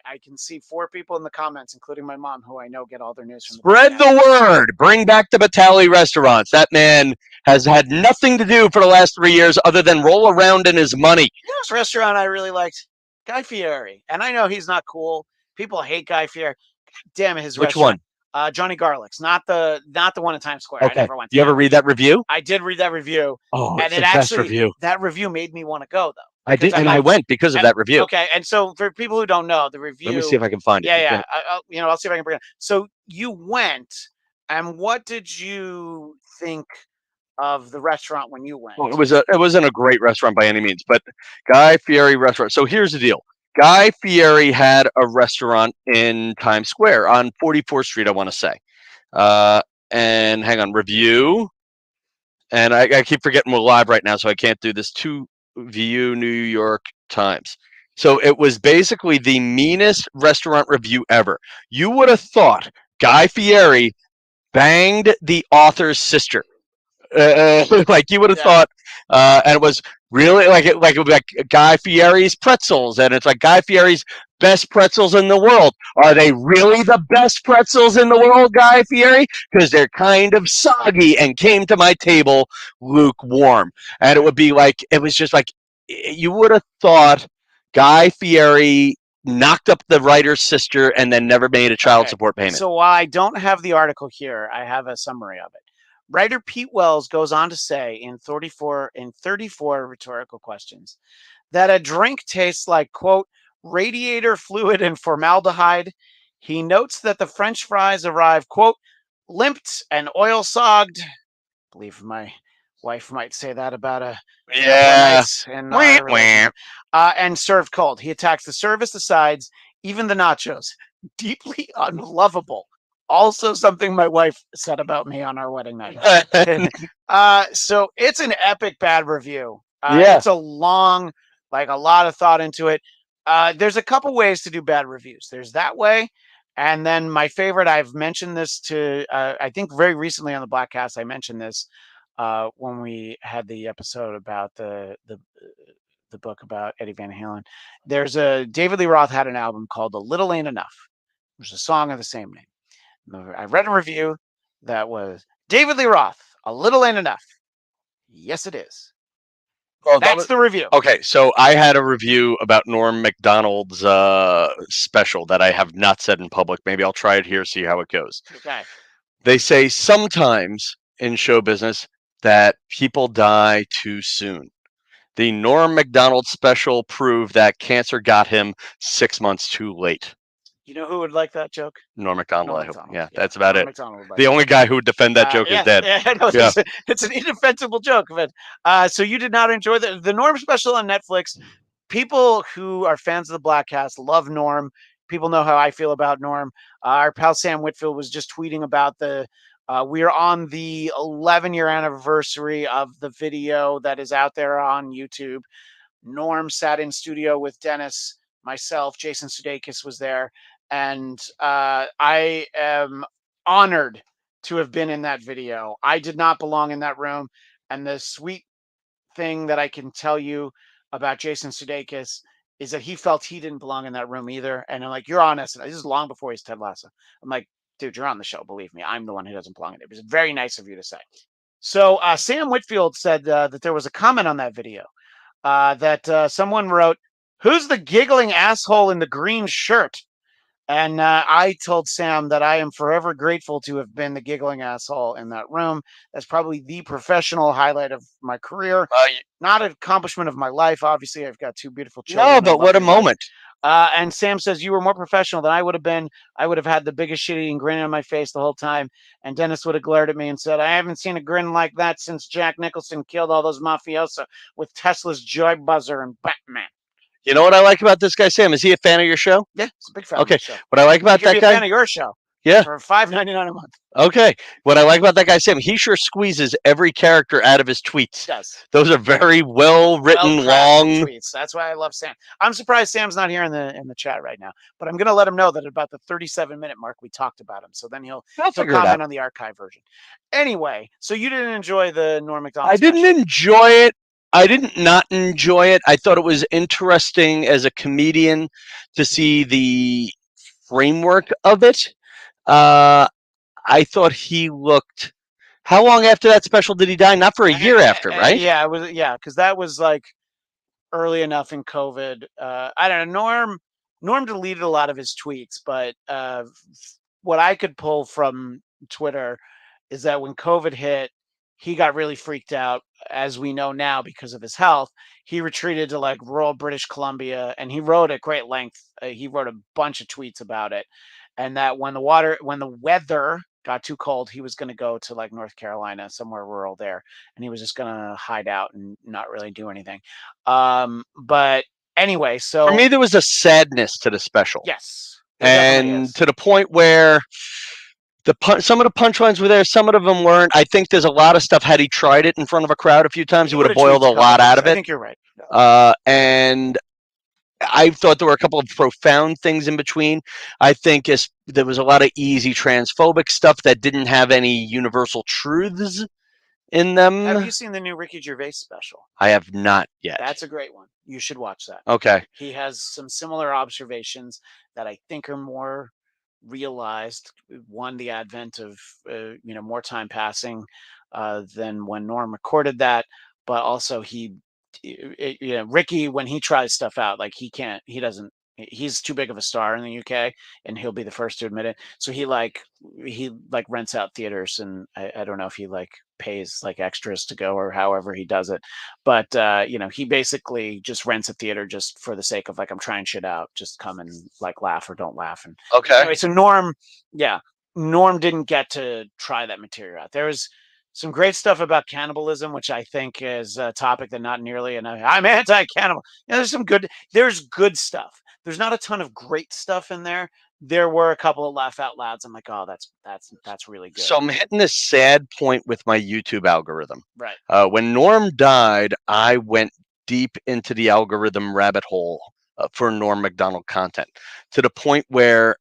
I can see 4 people in the comments, including my mom, who I know get all their news from Spread the word. Bring back the Batali restaurants. That man has had nothing to do for the last 3 years other than roll around in his money. This restaurant I really liked, Guy Fieri. And I know he's not cool. People hate Guy Fieri. God damn it, his Which restaurant. one? Johnny Garlic's, not the one in Times Square. Okay. I never went to you ever read that review? I did read that review. Oh, and it's the best review. That review made me want to go, though. I did, and I went because of that review. Okay, and so for people who don't know, the review. Let me see if I can find it. Yeah. I'll see if I can bring it. So you went, and what did you think of the restaurant when you went? Well, it wasn't a great restaurant by any means, but Guy Fieri restaurant. So here's the deal. Guy Fieri had a restaurant in Times Square on 44th Street, I want to say. And hang on, review. And I keep forgetting we're live right now, so I can't do this. To View New York Times. So it was basically the meanest restaurant review ever. You would have thought Guy Fieri banged the author's sister. Like you would have thought, and it was really like it would be like Guy Fieri's pretzels, and it's like Guy Fieri's best pretzels in the world. Are they really the best pretzels in the world, Guy Fieri? Because they're kind of soggy and came to my table lukewarm, and it would be like it was just like you would have thought Guy Fieri knocked up the writer's sister and then never made a child support payment. So while I don't have the article here, I have a summary of it. Writer Pete Wells goes on to say in 34 rhetorical questions that a drink tastes like, quote, radiator fluid and formaldehyde. He notes that the French fries arrive, quote, limped and oil sogged. I believe my wife might say that about a and served cold. He attacks the service, the sides, even the nachos. Deeply unlovable. Also something my wife said about me on our wedding night. So it's an epic bad review. It's a long, like a lot of thought into it. There's a couple ways to do bad reviews. There's that way. And then my favorite, I've mentioned this to, I think very recently on the Bladtcast, I mentioned this when we had the episode about the book about Eddie Van Halen. There's David Lee Roth had an album called A Little Ain't Enough. There's a song of the same name. I read a review that was David Lee Roth, A Little Ain't Enough. Yes, it is. Well, that's the review. Okay, so I had a review about Norm Macdonald's special that I have not said in public. Maybe I'll try it here, see how it goes. Okay. They say sometimes in show business that people die too soon. The Norm Macdonald special proved that cancer got him 6 months too late. You know who would like that joke? Norm Macdonald, I hope. Yeah, that's about it. The only guy who would defend that joke is dead. It's an indefensible joke. But so you did not enjoy the Norm special on Netflix. People who are fans of the Bladtcast love Norm. People know how I feel about Norm. Our pal Sam Whitfield was just tweeting about we're on the 11-year anniversary of the video that is out there on YouTube. Norm sat in studio with Dennis, myself, Jason Sudeikis was there. And I am honored to have been in that video. I did not belong in that room. And the sweet thing that I can tell you about Jason Sudeikis is that he felt he didn't belong in that room either. And I'm like, you're honest. This is long before he's Ted Lasso. I'm like, dude, you're on the show. Believe me, I'm the one who doesn't belong in it. It was very nice of you to say. So Sam Whitfield said that there was a comment on that video that someone wrote, "Who's the giggling asshole in the green shirt?" And I told Sam that I am forever grateful to have been the giggling asshole in that room. That's probably the professional highlight of my career. Not an accomplishment of my life. Obviously, I've got two beautiful children. No, but what a moment. And Sam says, you were more professional than I would have been. I would have had the biggest shit-eating grin on my face the whole time. And Dennis would have glared at me and said, I haven't seen a grin like that since Jack Nicholson killed all those mafiosa with Tesla's joy buzzer and Batman. You know what I like about this guy, Sam? Is he a fan of your show? Yeah, he's a big fan of the show. What I like about that guy, a fan of your show. Yeah, for $5.99 a month. Okay. What I like about that guy, Sam, he sure squeezes every character out of his tweets. He does. Those are very well written, long tweets. That's why I love Sam. I'm surprised Sam's not here in the chat right now, but I'm going to let him know that at about the 37-minute mark we talked about him. So then he'll comment on the archive version. Anyway, so you didn't enjoy the Norm Macdonald special? Didn't enjoy it. I didn't not enjoy it. I thought it was interesting as a comedian to see the framework of it. I thought he looked. How long after that special did he die? Not for a year after, right? Yeah, it was. Yeah, because that was like early enough in COVID. I don't know. Norm deleted a lot of his tweets, but what I could pull from Twitter is that when COVID hit, he got really freaked out, as we know now, because of his health. He retreated to like rural British Columbia, and he wrote at great length. He wrote a bunch of tweets about it, and that when the weather got too cold, he was going to go to like North Carolina, somewhere rural there, and he was just going to hide out and not really do anything. But anyway, so for me, there was a sadness to the special. Yes, and to the point where some of the punchlines were there, some of them weren't. I think there's a lot of stuff. Had he tried it in front of a crowd a few times, he would have boiled a lot out of it. I think you're right. And I thought there were a couple of profound things in between. I think there was a lot of easy transphobic stuff that didn't have any universal truths in them. Have you seen the new Ricky Gervais special? I have not yet. That's a great one. You should watch that. Okay. He has some similar observations that I think are more realized. One, the advent of more time passing than when Norm recorded that, but also Ricky, when he tries stuff out, like he's too big of a star in the UK, and he'll be the first to admit it. So he rents out theaters, and I don't know if he like pays like extras to go or however he does it, but he basically just rents a theater just for the sake of like, I'm trying shit out, just come and like laugh or don't laugh. And okay, anyway, so Norm didn't get to try that material out. There was some great stuff about cannibalism, which I think is a topic that not nearly enough. I'm anti-cannibal. There's good stuff. There's not a ton of great stuff in there. There were a couple of laugh out louds. I'm like, oh, that's really good. So I'm hitting this sad point with my YouTube algorithm. Right. When Norm died, I went deep into the algorithm rabbit hole for Norm Macdonald content, to the point where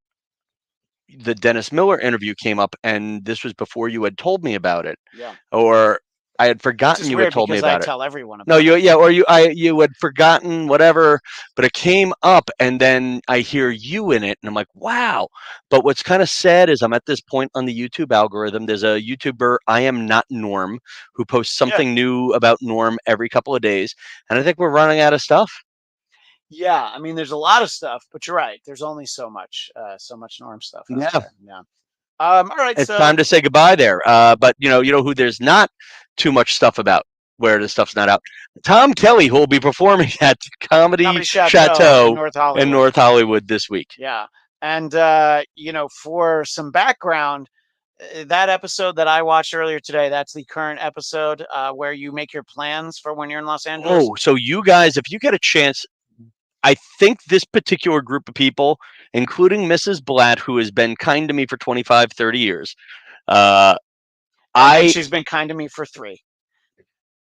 the Dennis Miller interview came up, and this was before you had told me about it. Yeah. Or I had forgotten you had told me about it. I tell everyone about No, you had forgotten, whatever, but it came up, and then I hear you in it, and I'm like, wow. But what's kind of sad is I'm at this point on the YouTube algorithm. There's a YouTuber, I Am Not Norm, who posts something new about Norm every couple of days, and I think we're running out of stuff. Yeah, I mean, there's a lot of stuff, but you're right. There's only so much Norm stuff. Yeah. Yeah. All right. It's time to say goodbye there. But you know who there's not too much stuff about, where the stuff's not out. Tom Kelly, who will be performing at Comedy Chateau in North Hollywood this week. Yeah. And, for some background, that episode that I watched earlier today, that's the current episode where you make your plans for when you're in Los Angeles. Oh, so you guys, if you get a chance, I think this particular group of people, including Mrs. Blatt, who has been kind to me for 25, 30 years. She's been kind to me for 3.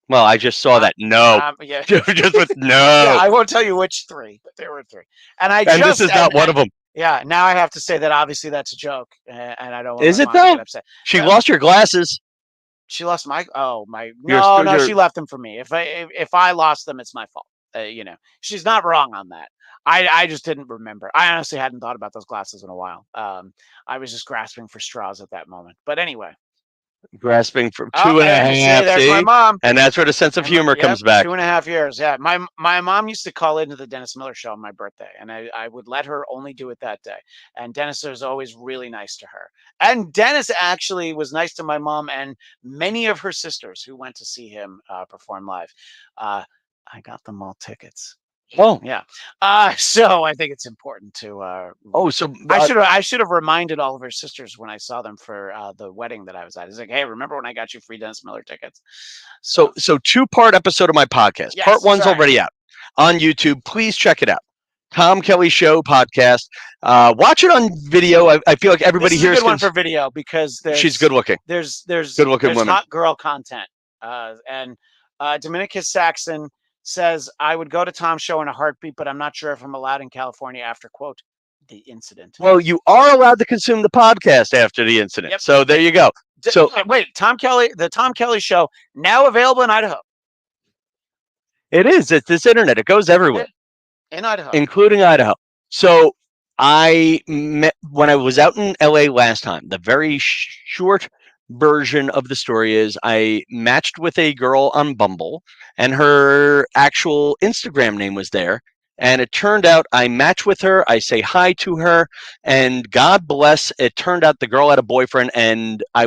Well, I just saw that. No. Yeah. Just with no. Yeah, I won't tell you which 3, but there were 3. And this is not one of them. Yeah, now I have to say that obviously that's a joke, and I don't want Is it though? She lost your glasses. She lost my no, she left them for me. If I lost them, it's my fault. She's not wrong on that. I just didn't remember. I honestly hadn't thought about those glasses in a while. I was just grasping for straws at that moment. But anyway. Grasping for 2.5. There's my mom. And that's where the sense of humor comes back. 2.5 years. Yeah. My mom used to call into the Dennis Miller show on my birthday, and I would let her only do it that day. And Dennis was always really nice to her. And Dennis actually was nice to my mom and many of her sisters who went to see him perform live. I got them all tickets. Oh yeah. So I think it's important to. I should have reminded all of her sisters when I saw them for the wedding that I was at. It's like, hey, remember when I got you free Dennis Miller tickets? So 2-part episode of my podcast. Yes, Part 1's already out on YouTube. Please check it out. Tom Kelly Show podcast. Watch it on video. I feel like everybody here is a good one for video because she's good looking. There's good looking women. Hot girl content. And Dominicus Saxon says, I would go to Tom's show in a heartbeat, but I'm not sure if I'm allowed in California after, quote, the incident. Well, you are allowed to consume the podcast after the incident. Yep. So there you go. So wait, the Tom Kelly Show, now available in Idaho. It is. It's this internet. It goes everywhere. In Idaho. Including Idaho. So I met, when I was out in LA last time, the very short version of the story is I matched with a girl on Bumble, and her actual Instagram name was there, And it turned out I match with her. I say hi to her, and God bless. It turned out the girl had a boyfriend, and I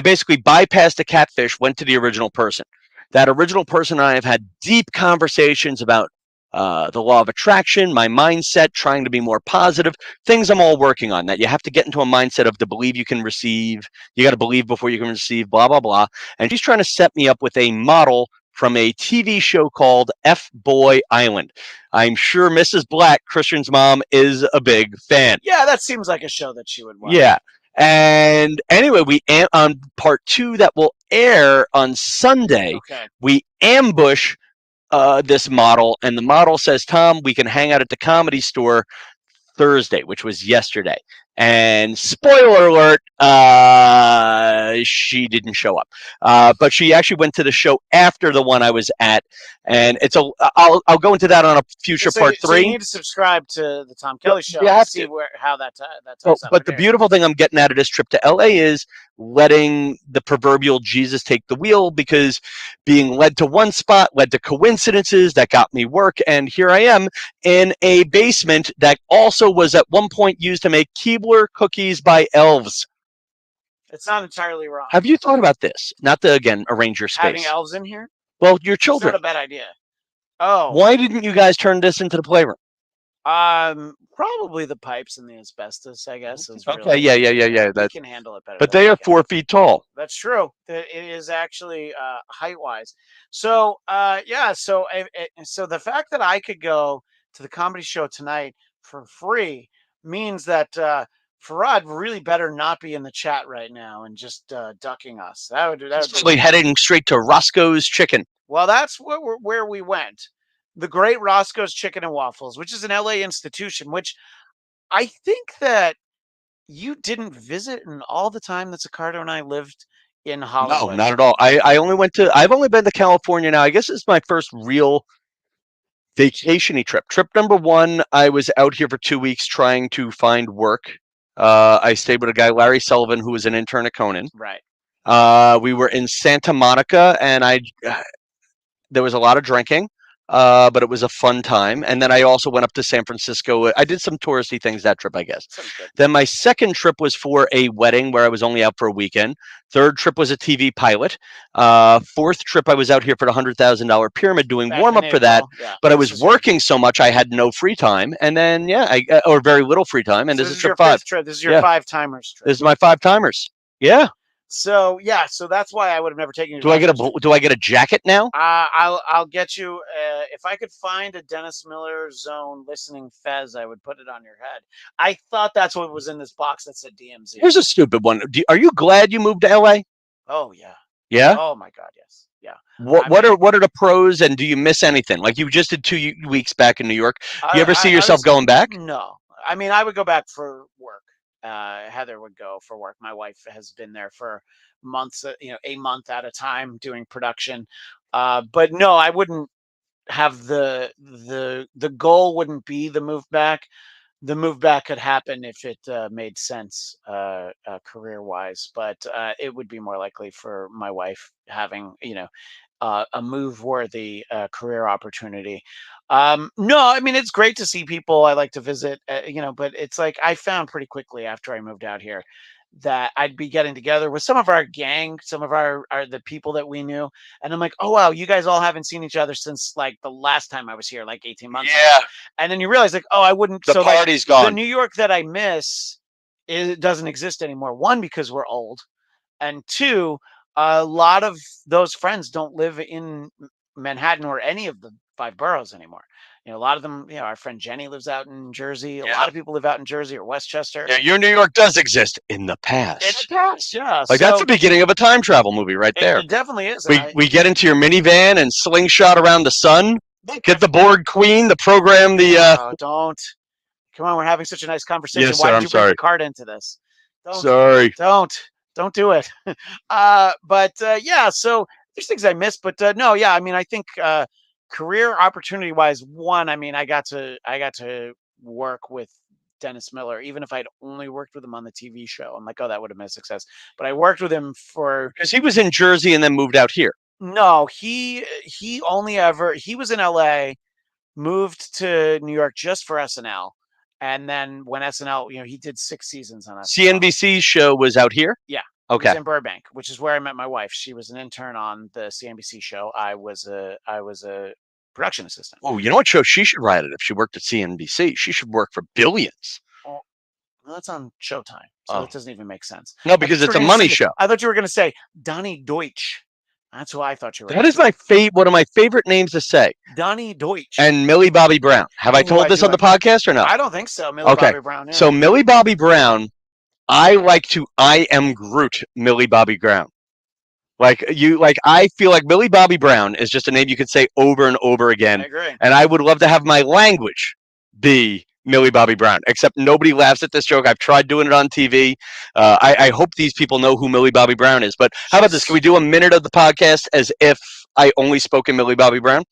basically bypassed the catfish, went to the original person. That original person and I have had deep conversations about the law of attraction, my mindset, trying to be more positive, things I'm all working on. That you have to get into a mindset of to believe you can receive. You got to believe before you can receive, blah, blah, blah. And she's trying to set me up with a model from a TV show called F Boy Island. I'm sure Mrs. Blatt, Christian's mom, is a big fan. Yeah, that seems like a show that she would watch. Yeah. And anyway, on part 2 that will air on Sunday, we ambush this model, and the model says, Tom, we can hang out at the Comedy Store Thursday, which was yesterday. And spoiler alert, she didn't show up. But she actually went to the show after the one I was at. And I'll go into that on a future part 3. So you need to subscribe to the Tom Kelly Show to see how that ties up. But the beautiful thing I'm getting out of this trip to LA is letting the proverbial Jesus take the wheel, because being led to one spot led to coincidences that got me work. And here I am in a basement that also was at one point used to make Keebler cookies by elves. It's not entirely wrong. Have you thought about this? Not to, again, arrange your space. Having elves in here? Well, your children. It's not a bad idea. Oh. Why didn't you guys turn this into the playroom? Probably the pipes and the asbestos, I guess. Okay, yeah. They can handle it better. But they are 4 feet tall. That's true. It is actually height-wise. So, So the fact that I could go to the Comedy Show tonight for free means that Farad really better not be in the chat right now and just ducking us. That would be heading straight to Roscoe's Chicken. Well, that's where we went. The great Roscoe's Chicken and Waffles, which is an LA institution, which I think that you didn't visit in all the time that Sicardo and I lived in Hollywood. No, not at all. I've only been to California now. I guess it's my first real vacation-y trip. Trip number 1, I was out here for 2 weeks trying to find work. I stayed with a guy, Larry Sullivan, who was an intern at Conan. Right. We were in Santa Monica, and there was a lot of drinking. But it was a fun time. And then I also went up to San Francisco. I did some touristy things that trip, I guess. Then my second trip was for a wedding where I was only out for a weekend. Third trip was a TV pilot. Fourth trip, I was out here for the $100,000 pyramid doing warm-up for that. Yeah, but I was working so much, I had no free time. And then, or very little free time. And so this is trip 5. This is your 5-timers trip. This is my 5-timers. Yeah. So that's why I would have never taken you. Do I get a jacket now? I'll get you. If I could find a Dennis Miller Zone listening fez, I would put it on your head. I thought that's what was in this box that said DMZ. Here's a stupid one. Are you glad you moved to LA? Oh yeah. Yeah. Oh my God, yes. Yeah. What are the pros, and do you miss anything? Like you just did 2 weeks back in New York. Do you ever see yourself going back? No. I mean, I would go back for work. Heather would go for work. My wife has been there for months, a month at a time doing production. But no, I wouldn't have the goal wouldn't be the move back. The move back could happen if it made sense career wise, but it would be more likely for my wife having, a move worthy career opportunity. No, I mean, it's great to see people. I like to visit, but it's like I found pretty quickly after I moved out here that I'd be getting together with some of our gang, some of our the people that we knew. And I'm like, oh, wow, you guys all haven't seen each other since like the last time I was here, like 18 months ago. And then you realize like, oh, I wouldn't. The party's gone. The New York that I miss, it doesn't exist anymore. 1, because we're old. And 2, a lot of those friends don't live in Manhattan or any of the 5 boroughs anymore. A lot of them, our friend Jenny lives out in Jersey. A lot of people live out in Jersey or Westchester. Yeah, your New York does exist in the past. In the past, yeah. Like that's the beginning of a time travel movie right there. It definitely is. We get into your minivan and slingshot around the sun. Get the board queen, the program, don't. Come on, we're having such a nice conversation. Yes, Why sir, did you bring the card into this? Sorry. Don't do it. So there's things I miss, but no, yeah. I mean, I think career opportunity wise, 1, I mean, I got to work with Dennis Miller, even if I'd only worked with him on the TV show. I'm like, oh, that would have been a success. But I worked with him because he was in Jersey and then moved out here. No, he was in LA moved to New York just for SNL. And then when SNL, he did 6 seasons on SNL. CNBC's show was out here? Yeah. Okay. It was in Burbank, which is where I met my wife. She was an intern on the CNBC show. I was a production assistant. Oh, you know what show she should write it if she worked at CNBC? She should work for Billions. Well, that's on Showtime, so that doesn't even make sense. No, because it's a money show. I thought you were going to say Donnie Deutsch. That's who I thought you were. That is one of my favorite names to say. Donnie Deutsch. And Millie Bobby Brown. Have I told this on the podcast or no? I don't think so. Millie Bobby Brown. Yeah. So Millie Bobby Brown, I like to I am Groot Millie Bobby Brown. I feel like Millie Bobby Brown is just a name you could say over and over again. I agree. And I would love to have my language be Millie Bobby Brown, except nobody laughs at this joke. I've tried doing it on TV. I hope these people know who Millie Bobby Brown is. But how about this? Can we do a minute of the podcast as if I only spoke in Millie Bobby Brown?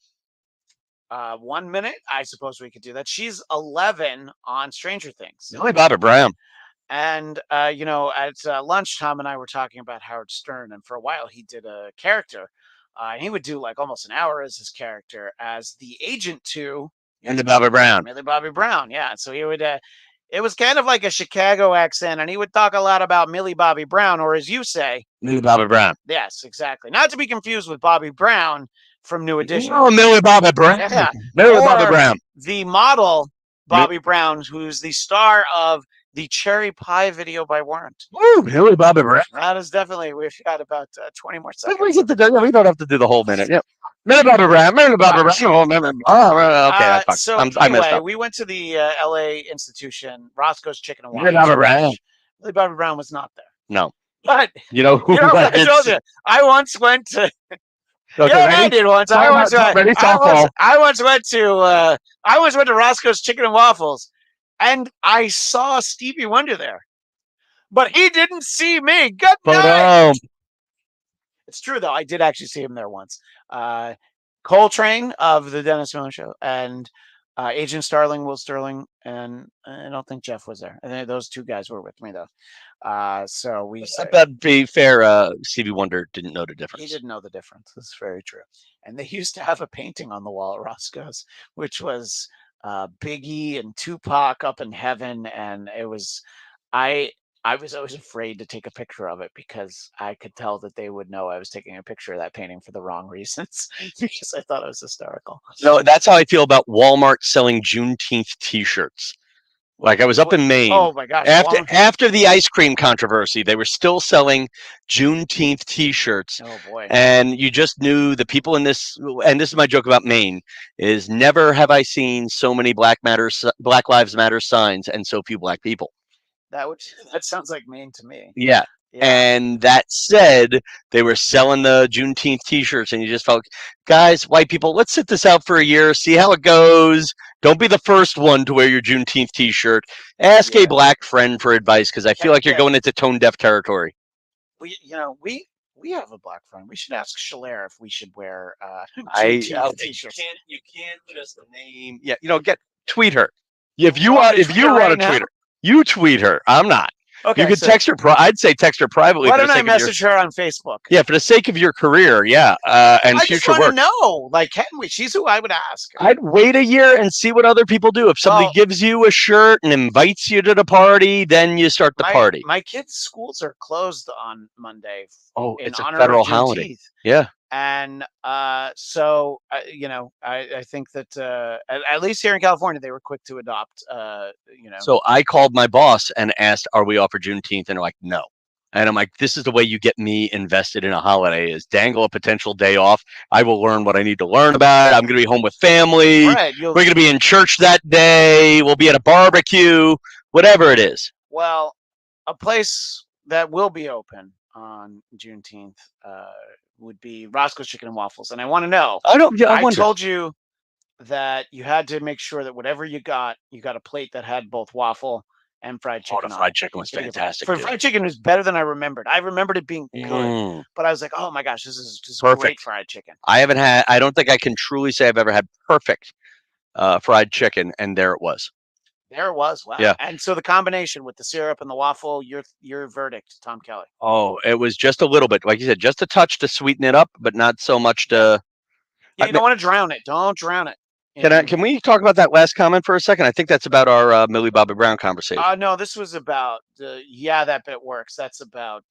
1 minute? I suppose we could do that. She's 11 on Stranger Things. Millie Bobby Brown. And, at lunch, Tom and I were talking about Howard Stern. And for a while, he did a character. And he would do like almost an hour as his character as the agent to Millie Bobby Brown. Millie Bobby Brown, yeah. So he would, it was kind of like a Chicago accent, and he would talk a lot about Millie Bobby Brown, or as you say, Millie Bobby Brown. Yes, exactly. Not to be confused with Bobby Brown from New Edition. Oh, Millie Bobby Brown. Yeah. Millie Bobby Brown. The model, Bobby Brown, who's the star of the Cherry Pie video by Warrant. Ooh, Millie Bobby Brown. That is definitely, we've got about 20 more seconds. We don't have to do the whole minute. Yep. Millie Bobby Brown. Millie Bobby Brown. Oh, okay. So I messed up. We went to the LA institution, Roscoe's Chicken and Millie Bobby Brown. Millie Bobby Brown was not there. No. But you know who? I told you. I once went to. Okay, I did once. I once went to Roscoe's Chicken and Waffles, and I saw Stevie Wonder there, but he didn't see me. Good night. It's true though. I did actually see him there once. Coltrane of the Dennis Miller Show, and Agent Starling, Will Sterling, and I don't think Jeff was there. I think those two guys were with me though. So we. That'd be fair. Stevie Wonder didn't know the difference. He didn't know the difference. That's very true. And they used to have a painting on the wall at Roscoe's, which was Biggie and Tupac up in heaven, and it was. I was always afraid to take a picture of it because I could tell that they would know I was taking a picture of that painting for the wrong reasons because I thought it was hysterical. No, that's how I feel about Walmart selling Juneteenth T-shirts. Like I was up in Maine. Oh my gosh! After the ice cream controversy, they were still selling Juneteenth T-shirts. Oh boy! And you just knew the people in this. And this is my joke about Maine: is never have I seen so many Black Lives Matter signs and so few Black people. That sounds like Maine to me. Yeah. And that said, they were selling the Juneteenth T-shirts, and you just felt, guys, white people, let's sit this out for a year, see how it goes. Don't be the first one to wear your Juneteenth T-shirt. Ask a Black friend for advice, because I feel like you're going into tone-deaf territory. We have a Black friend. We should ask Shalair if we should wear Juneteenth T-shirts. You can't just name. Yeah, tweet her. If you want to tweet her, you tweet her. I'm not. Okay, you could text her. I'd say text her privately. Why don't I message her on Facebook? Yeah, for the sake of your career, and future work. I just want to know, can we? She's who I would ask. I'd wait a year and see what other people do. If somebody gives you a shirt and invites you to the party, then you start the party. My kids' schools are closed on Monday. It's a federal holiday. Yeah. And so I think that at least here in California they were quick to adopt. So I called my boss and asked, "Are we off for Juneteenth?" And they're like, "No." And I'm like, "This is the way you get me invested in a holiday: is dangle a potential day off. I will learn what I need to learn about it. I'm going to be home with family. Right, we're going to be in church that day. We'll be at a barbecue, whatever it is." Well, a place that will be open on Juneteenth would be Roscoe's Chicken and Waffles, and I want to know. I told you that you had to make sure that whatever you got a plate that had both waffle and fried chicken. Oh, the fried chicken was fantastic. Fried chicken was better than I remembered. I remembered it being good, but I was like, oh my gosh, this is great fried chicken. I don't think I can truly say I've ever had perfect fried chicken, and there it was. There it was. Wow. Yeah. And so the combination with the syrup and the waffle, your verdict, Tom Kelly. Oh, it was just a little bit, like you said, just a touch to sweeten it up, but not so much to. You don't want to drown it. Don't drown it. Can we talk about that last comment for a second? I think that's about our Millie Bobby Brown conversation. No, this was about that bit works. That's about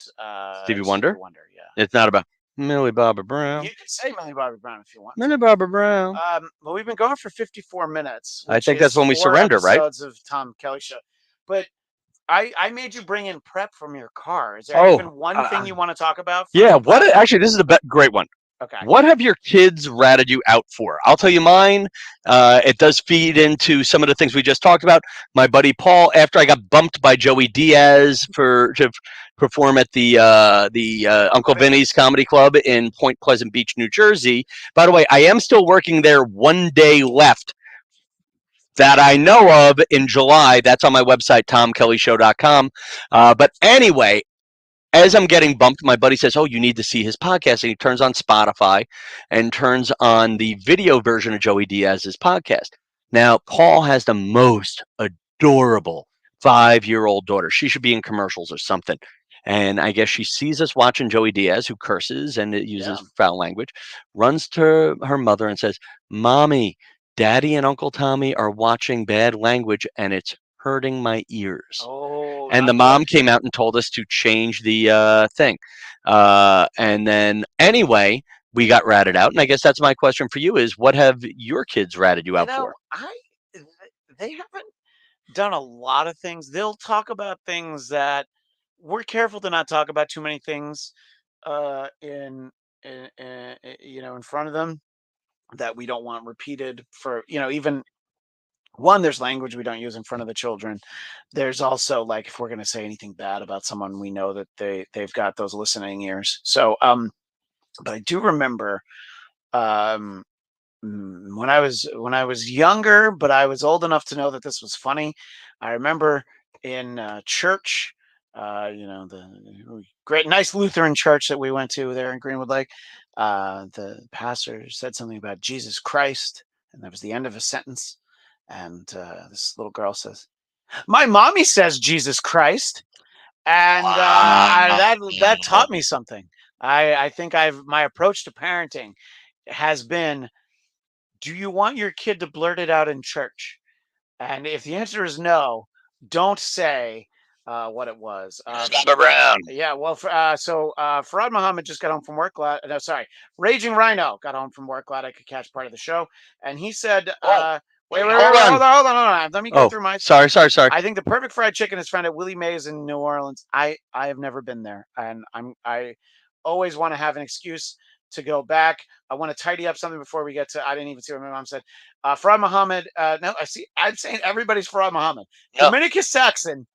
Stevie Wonder. Yeah, it's not about Millie Bobby Brown. You can say Millie Bobby Brown if you want. Millie Bobby Brown. Well, we've been going for 54 minutes. I think that's when we surrender, right? Episodes of Tom Kelly Show, but I made you bring in prep from your car. Is there even one thing you want to talk about? Yeah. What? Actually, this is a great one. Okay. What have your kids ratted you out for? I'll tell you mine. It does feed into some of the things we just talked about. My buddy Paul, after I got bumped by Joey Diaz to perform at the Uncle Vinny's Comedy Club in Point Pleasant Beach, New Jersey. By the way, I am still working there. One day left that I know of in July. That's on my website, tomkellyshow.com. But anyway, as I'm getting bumped, my buddy says, "Oh, you need to see his podcast." And he turns on Spotify and turns on the video version of Joey Diaz's podcast. Now, Paul has the most adorable 5-year-old daughter. She should be in commercials or something. And I guess she sees us watching Joey Diaz, who curses and uses foul language, runs to her mother and says, "Mommy, Daddy and Uncle Tommy are watching bad language and it's hurting my ears." Oh, and the mom came out and told us to change the thing. And then anyway, we got ratted out. And I guess that's my question for you is, what have your kids ratted you out for? They haven't done a lot of things. They'll talk about things that we're careful to not talk about too many things in in front of them that we don't want repeated for, even one, there's language we don't use in front of the children. There's also, like, if we're going to say anything bad about someone, we know that they've got those listening ears. So but I do remember when I was younger, but I was old enough to know that this was funny. I remember in church, the great nice Lutheran church that we went to there in Greenwood Lake, the pastor said something about Jesus Christ, and that was the end of a sentence. And this little girl says, "My mommy says Jesus Christ," and that taught me something. I think my approach to parenting has been: do you want your kid to blurt it out in church? And if the answer is no, don't say what it was. Yeah, well, Farad Muhammad just got home from work. No, sorry, Raging Rhino got home from work. Glad I could catch part of the show. And he said, wait, hold on. Let me go through my. Sorry. I think the perfect fried chicken is found at Willie Mae's in New Orleans. I have never been there, and I always want to have an excuse to go back. I want to tidy up something before we get to. I didn't even see what my mom said. Farad Muhammad. No, I see. I'm saying everybody's Farad Muhammad. No. Dominicus Saxon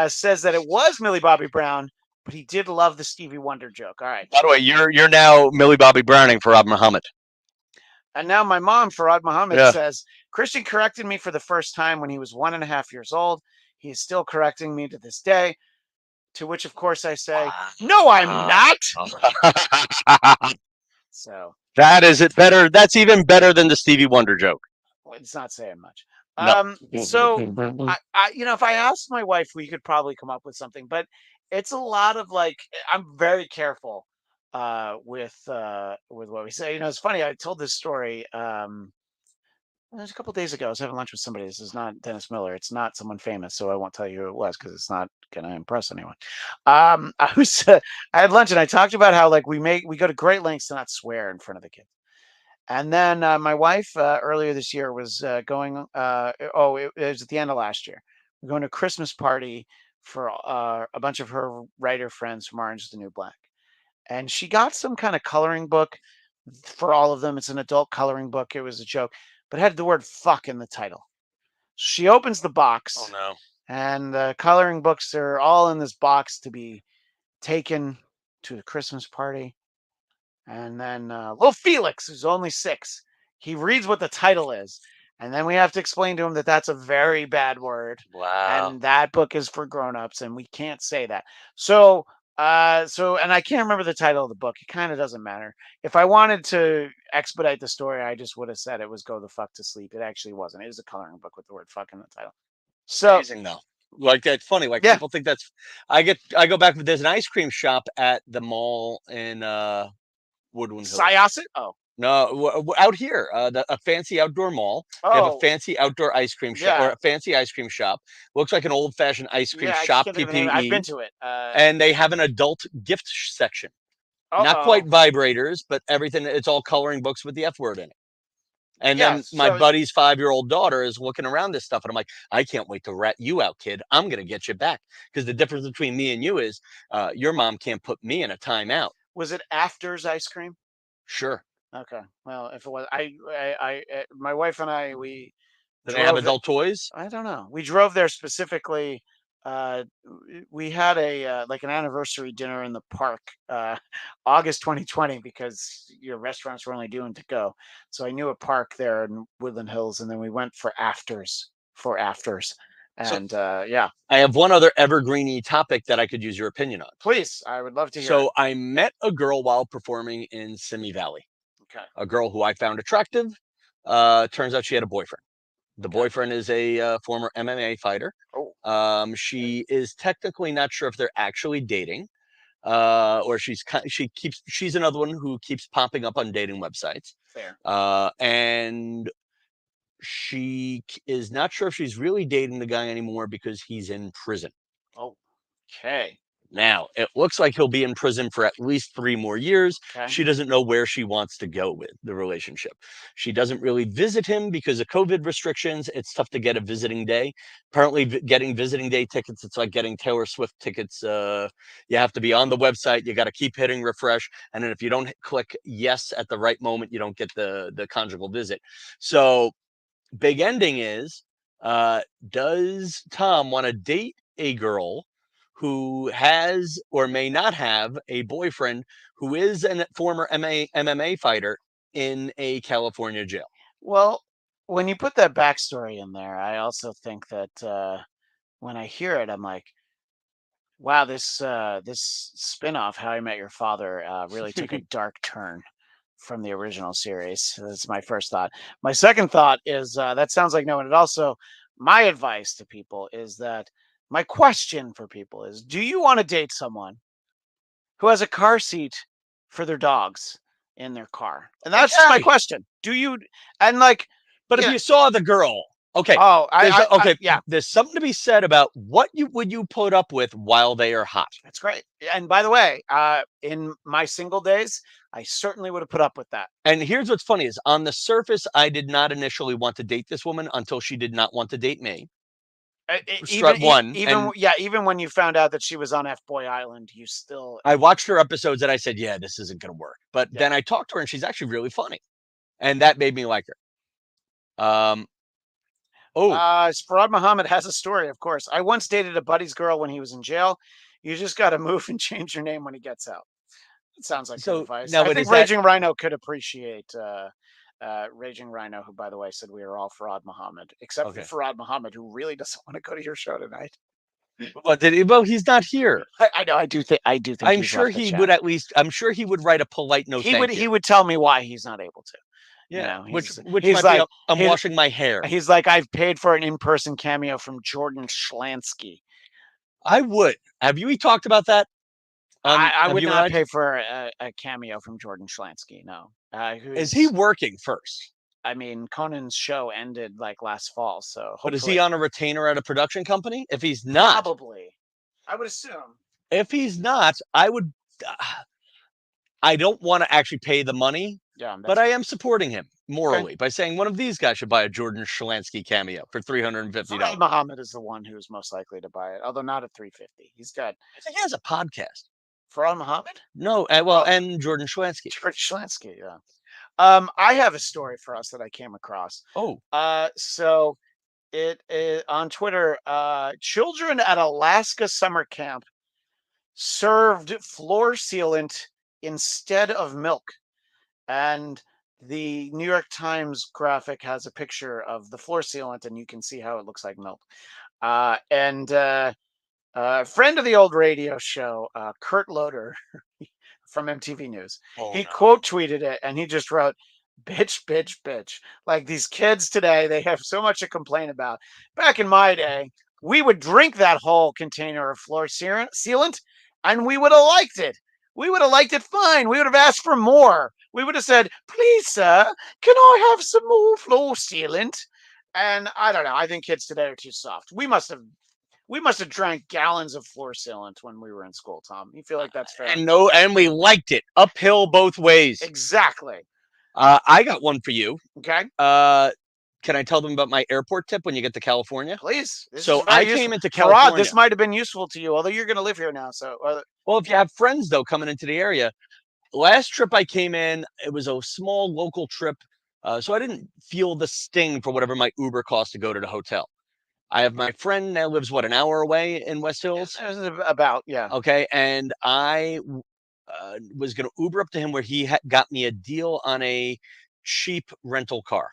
says that it was Millie Bobby Brown, but he did love the Stevie Wonder joke. All right. By the way, you're now Millie Bobby Browning Farad Muhammad. And now my mom, Farad Muhammad, says, Christian corrected me for the first time when he was 1.5 years old. He is still correcting me to this day. To which, of course, I say, "No, I'm not." So that is it. Better. That's even better than the Stevie Wonder joke. Well, it's not saying much. No. So I if I asked my wife, we could probably come up with something, but it's a lot of, like, I'm very careful with what we say. It's funny. I told this story. It was a couple days ago. I was having lunch with somebody. This is not Dennis Miller. It's not someone famous, so I won't tell you who it was because it's not gonna impress anyone. I had lunch and I talked about how, like, we go to great lengths to not swear in front of the kids. And then my wife earlier this year was going. It was at the end of last year. We're going to a Christmas party for a bunch of her writer friends from Orange is the New Black, and she got some kind of coloring book for all of them. It's an adult coloring book. It was a joke, but it had the word "fuck" in the title. She opens the box. Oh no! And the coloring books are all in this box to be taken to the Christmas party. And then little Felix, who's only 6, he reads what the title is. And then we have to explain to him that that's a very bad word. Wow. And that book is for grown-ups, and we can't say that. So, and I can't remember the title of the book. It kind of doesn't matter. If I wanted to expedite the story, I just would have said it was "Go the Fuck to Sleep." It actually wasn't. It was a coloring book with the word "fuck" in the title. So amazing, though. Like, that's funny. Like, people think that's. I go back. There's an ice cream shop at the mall in Woodland Hills. Syosset? Oh. No, out here, a fancy outdoor mall. They have a fancy outdoor ice cream shop or a fancy ice cream shop. Looks like an old-fashioned ice cream Yeah, I just shop, can't think of the name. I've been PPE. to it. And they have an adult gift section. Not Uh-oh. quite vibrators, but everything. It's all coloring books with the F word in it. And Yeah, then my so buddy's 5-year-old daughter is looking around this stuff, and I'm like, I can't wait to rat you out, kid. I'm gonna get you back because the difference between me and you is your mom can't put me in a timeout. was it Afters ice cream? Sure. Okay. Well, if it was, my wife and I, we Do they have drove it. adult toys? I don't know. We drove there specifically. We had a like an anniversary dinner in the park, August 2020, because your restaurants were only doing to go. So I knew a park there in Woodland Hills, and then we went for afters, So and yeah, I have one other evergreeny topic that I could use your opinion on. please, I would love to hear it. So I met a girl while performing in Simi Valley, Okay. a girl who I found attractive. Turns out she had a boyfriend. The Okay. boyfriend is a former MMA fighter. Oh. She is technically not sure if they're actually dating, or she's another one who keeps popping up on dating websites. Fair. And she is not sure if she's really dating the guy anymore because he's in prison. Oh. Okay. Now, it looks like he'll be in prison for at least 3 more years. Okay. She doesn't know where she wants to go with the relationship. She doesn't really visit him because of COVID restrictions. It's tough to get a visiting day. Apparently, getting visiting day tickets, it's like getting Taylor Swift tickets. You have to be on the website. You got to keep hitting refresh. And then if you don't click yes at the right moment, you don't get the conjugal visit. So, big ending is, does Tom want to date a girl who has or may not have a boyfriend who is a former MMA fighter in a California jail? Well, when you put that backstory in there, I also think that when I hear it, I'm like, wow, this spin-off, How I Met Your Father, really took a dark turn from the original series. That's my first thought. My second thought is that sounds like no, and it also my advice to people is that my question for people is: do you want to date someone who has a car seat for their dogs in their car? And that's just my Exactly. question. Do you and like But if yeah, you saw the girl, okay, oh, yeah, there's something to be said about what would you put up with while they are hot. that's great. And by the way, in my single days, I certainly would have put up with that. And here's what's funny is on the surface, I did not initially want to date this woman until she did not want to date me. Even Strut one, even and yeah, even when you found out that she was on F Boy Island, you still I watched her episodes and I said, yeah, this isn't going to work. But yeah. then I talked to her and she's actually really funny. And that made me like her. Farad Muhammad has a story, of course. I once dated a buddy's girl when he was in jail. You just got to move and change your name when he gets out. It sounds like good so advice. now, I but think is that Raging Rhino could appreciate Raging Rhino, who, by the way, said we are all Farad Muhammad, except okay? for Farad Muhammad, who really doesn't want to go to your show tonight. What did he? Well, he's not here. I know. I do think I'm he's sure left the he chat. would at least. I'm sure he would write a polite no. He would tell me why he's not able to. Yeah, You know, which he's might like be. I'm washing my hair. he's like I've paid for an in-person cameo from Jordan Schlansky. I would. Have you talked about that? I would not I? pay for a cameo from Jordan Schlansky. No, Is he working first? I mean, Conan's show ended like last fall, so But is hopefully, he on a retainer at a production company? If he's not, probably, I would assume. if he's not, I would. I don't want to actually pay the money, Yeah, but I am supporting him okay. morally by saying one of these guys should buy a Jordan Schlansky cameo for $350. Muhammad is the one who's most likely to buy it, although not at $350. He's got. I think he has a podcast. Farad Muhammad? No, well, and Jordan Schlansky. Jordan Schlansky, yeah. I have a story for us that I came across. Oh, so it on Twitter, children at Alaska summer camp served floor sealant instead of milk. And the New York Times graphic has a picture of the floor sealant, and you can see how it looks like milk. And friend of the old radio show, Kurt Loder from MTV News, he quote tweeted it, and he just wrote, "Bitch, bitch, bitch." Like these kids today, they have so much to complain about. Back in my day, we would drink that whole container of floor sealant, and we would have liked it. We would have liked it fine. We would have asked for more. We would have said, "Please, sir, can I have some more floor sealant?" And I don't know. I think kids today are too soft. We must have drank gallons of floor sealant when we were in school, Tom. You feel like that's fair? And we liked it uphill both ways. Exactly. I got one for you. Okay. Can I tell them about my airport tip when you get to California? Please. So I came into California. Farad, this might have been useful to you, although you're going to live here now. So, well, if you have friends though coming into the area, last trip I came in, it was a small local trip, so I didn't feel the sting for whatever my Uber cost to go to the hotel. I have my friend that lives an hour away in West Hills. About, yeah. Okay, and I was going to Uber up to him where he got me a deal on a cheap rental car.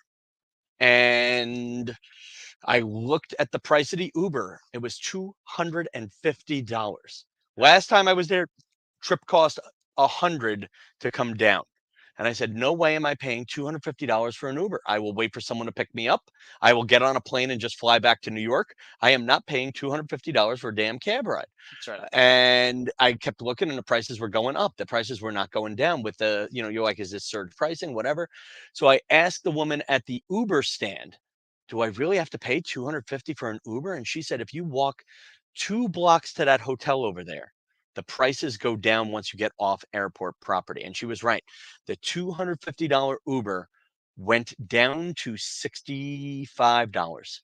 And I looked at the price of the Uber. It was $250. Last time I was there, trip cost $100 to come down. And I said, no way am I paying $250 for an Uber. I will wait for someone to pick me up. I will get on a plane and just fly back to New York. I am not paying $250 for a damn cab ride. That's right. And I kept looking and the prices were going up. The prices were not going down with the, you're like, is this surge pricing, whatever. So I asked the woman at the Uber stand, do I really have to pay $250 for an Uber? And she said, if you walk 2 blocks to that hotel over there, the prices go down once you get off airport property. And she was right. The $250 Uber went down to $65.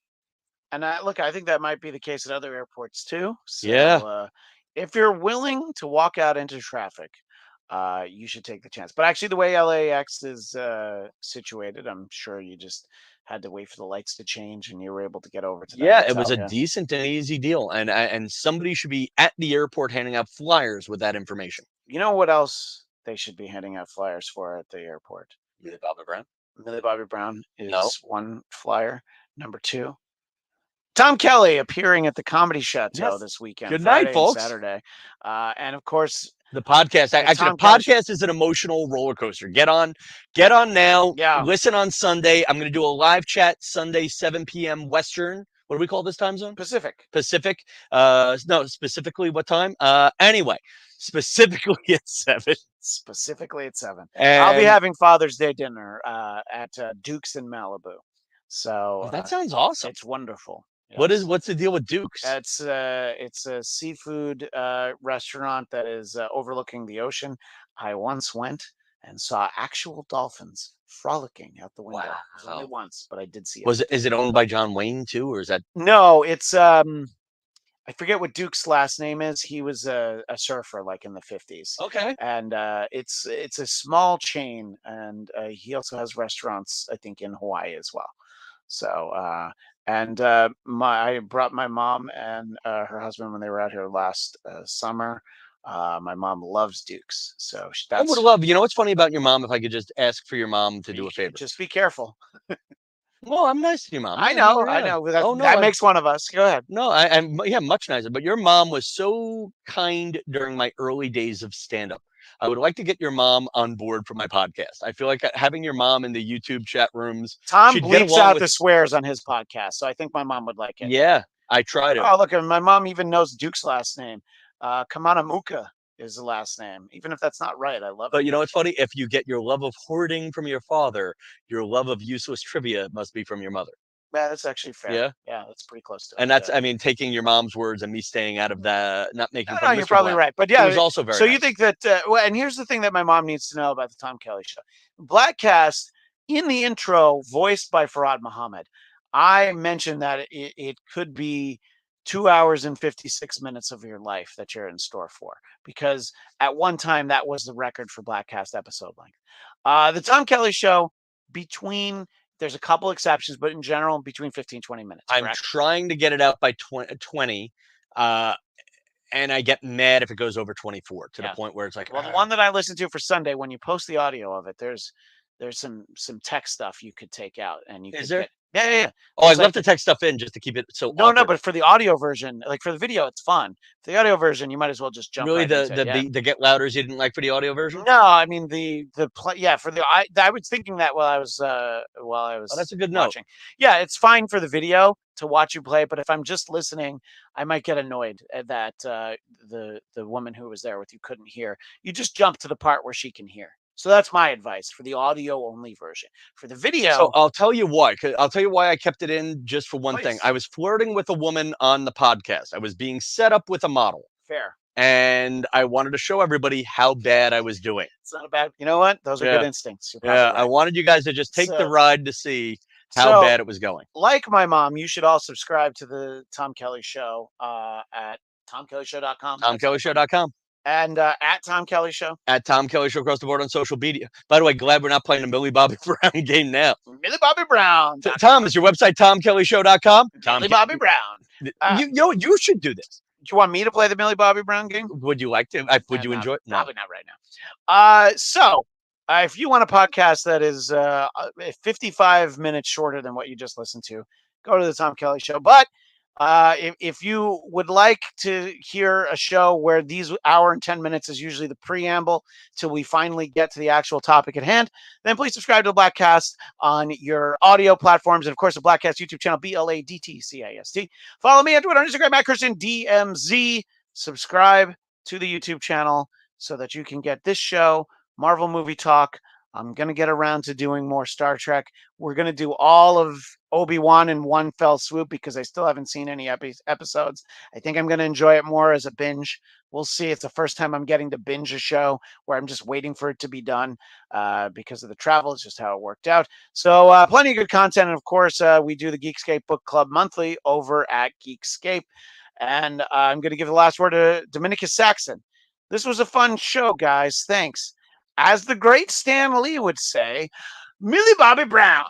And look, I think that might be the case at other airports too. So, yeah. If you're willing to walk out into traffic, you should take the chance. But actually, the way LAX is situated, I'm sure you just had to wait for the lights to change and you were able to get over to that. Yeah, it was a decent and easy deal. And somebody should be at the airport handing out flyers with that information. You know what else they should be handing out flyers for at the airport? Millie Bobby Brown. Millie Bobby Brown is one flyer. Number 2, Tom Kelly appearing at the Comedy Chateau this weekend. Good night, Friday folks. And Saturday. And of course, the podcast. Actually, the podcast is an emotional roller coaster. Get on now. Yeah. Listen on Sunday. I'm going to do a live chat Sunday, 7 p.m. Western. What do we call this time zone? Pacific. No, specifically what time? Anyway, specifically at 7. Specifically at 7. And I'll be having Father's Day dinner at Duke's in Malibu. So that sounds awesome. It's wonderful. Yes. What's the deal with Duke's? It's a seafood restaurant that is overlooking the ocean. I once went and saw actual dolphins frolicking out the window. Wow. Only once, but I did see it. Is it owned by John Wayne too, or is that? No, it's I forget what Duke's last name is. He was a surfer like in the 50s. Okay. And it's a small chain, and he also has restaurants, I think, in Hawaii as well. So I brought my mom and her husband when they were out here last summer. My mom loves Duke's, so I would love. You know what's funny about your mom? If I could just ask for your mom to do a favor. Just be careful. Well, I'm nice to your mom. I know. That makes one of us. Go ahead. No, I'm much nicer. But your mom was so kind during my early days of stand-up. I would like to get your mom on board for my podcast. I feel like having your mom in the YouTube chat rooms. Tom bleeps out the swears on his podcast, so I think my mom would like it. Yeah, I tried it. Oh, look, my mom even knows Duke's last name. Kamanamuka is the last name, even if that's not right. I love it. But you know what's funny? If you get your love of hoarding from your father, your love of useless trivia must be from your mother. Yeah, that's actually fair. Yeah, that's pretty close to it. And that's, I mean, taking your mom's words and me staying out of that, not making. No, you're probably right. But yeah, it was also very. So nice. You think that? And here's the thing that my mom needs to know about the Tom Kelly show. Bladtcast in the intro, voiced by Farad Muhammad. I mentioned that it could be 2 hours and 56 minutes of your life that you're in store for, because at one time that was the record for Bladtcast episode length. The Tom Kelly show, there's a couple exceptions, but in general, between 15, 20 minutes. I'm trying to get it out by 20, and I get mad if it goes over 24 to the point where it's like. Well, the one that I listened to for Sunday, when you post the audio of it, there's some tech stuff you could take out, and you. Is there? Yeah. Oh, I left the tech stuff in just to keep it so. No, but for the audio version, like for the video, it's fun. For the audio version, you might as well just jump. Really, the get louders you didn't like for the audio version? No, I mean the play. Yeah, I was thinking that while I was. Oh, that's a good watching. note. Yeah, it's fine for the video to watch you play, but if I'm just listening, I might get annoyed at that the woman who was there with you couldn't hear. You just jump to the part where she can hear. So that's my advice for the audio only version. For the video, So I'll tell you why. I'll tell you why I kept it in just for one thing. please. I was flirting with a woman on the podcast. I was being set up with a model. Fair. And I wanted to show everybody how bad I was doing. It's not a bad. You know what? Those are good instincts. You're Yeah. probably right. I wanted you guys to just take the ride to see how bad it was going. Like my mom, you should all subscribe to the Tom Kelly Show at TomKellyShow.com. TomKellyShow.com. And at Tom Kelly Show. At Tom Kelly Show across the board on social media. By the way, glad we're not playing a Millie Bobby Brown game now. Millie Bobby Brown. Tom, is your website TomKellyShow.com? Millie Bobby Brown. You should do this. Do you want me to play the Millie Bobby Brown game? Would you like to? Would you enjoy it? No. Probably not right now. So if you want a podcast that is 55 minutes shorter than what you just listened to, go to the Tom Kelly Show. But if you would like to hear a show where these hour and 10 minutes is usually the preamble till we finally get to the actual topic at hand, then please subscribe to the Bladtcast on your audio platforms. And of course, the Bladtcast YouTube channel, BLADTCAST. Follow me on Twitter, on Instagram, at Christian DMZ. Subscribe to the YouTube channel so that you can get this show, Marvel Movie Talk. I'm going to get around to doing more Star Trek. We're going to do all of Obi-Wan in one fell swoop because I still haven't seen any episodes. I think I'm going to enjoy it more as a binge. We'll see. It's the first time I'm getting to binge a show where I'm just waiting for it to be done because of the travel. It's just how it worked out. So plenty of good content. And of course, we do the Geekscape Book Club monthly over at Geekscape. And I'm going to give the last word to Dominicus Saxon. This was a fun show, guys. Thanks. As the great Stan Lee would say, Millie Bobby Brown.